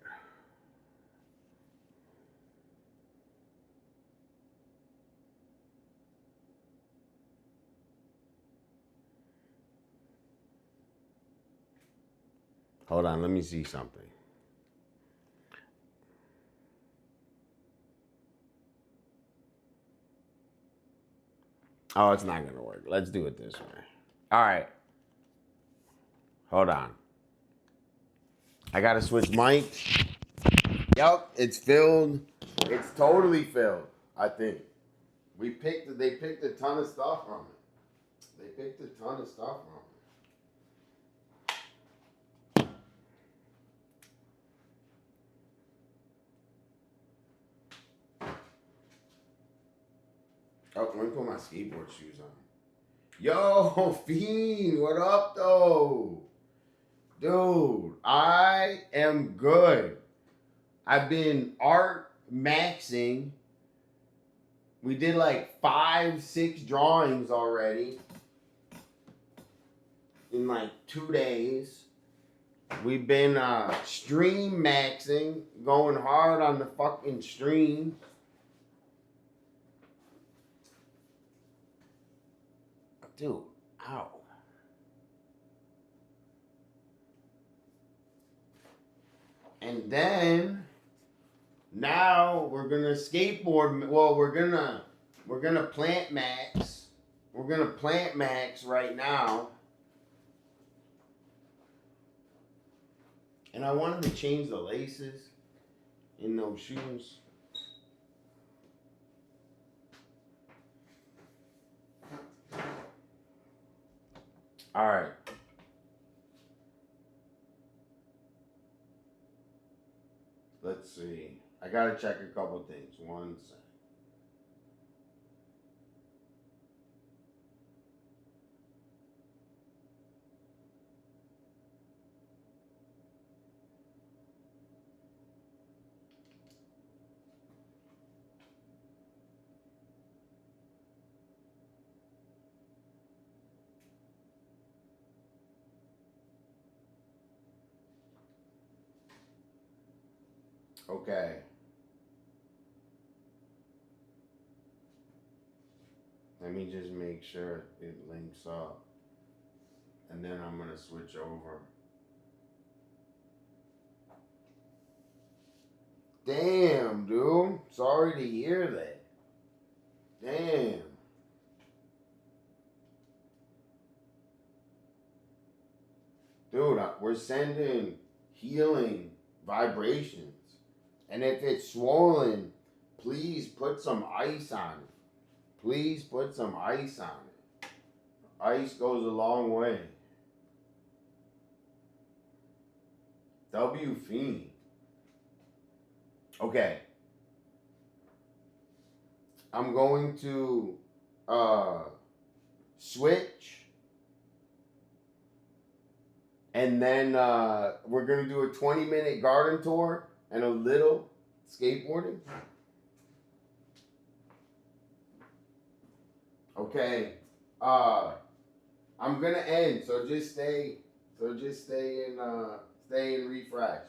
Hold on, let me see something. Oh, it's not gonna work. Let's do it this way. All right. Hold on. I gotta switch mics. Yep, it's filled. It's totally filled, I think. They picked a ton of stuff from it. Oh, let me put my skateboard shoes on. Yo, Fiend, what up, though? Dude, I am good. I've been art maxing. We did 5, 6 drawings already in 2 days. We've been stream maxing, going hard on the fucking stream. Dude, ow. And then now we're gonna skateboard. Well, we're gonna plant max. We're gonna plant max right now. And I wanted to change the laces in those shoes. All right. Let's see. I gotta check a couple things. One sec. Okay. Let me just make sure it links up. And then I'm gonna switch over. Damn, dude. Sorry to hear that. Damn. Dude, we're sending healing vibrations. And if it's swollen, please put some ice on it. Please put some ice on it. Ice goes a long way. W Fiend. Okay. I'm going to switch. And then we're going to do a 20-minute garden tour and a little skateboarding. Okay. I'm going to end, so just stay in refresh.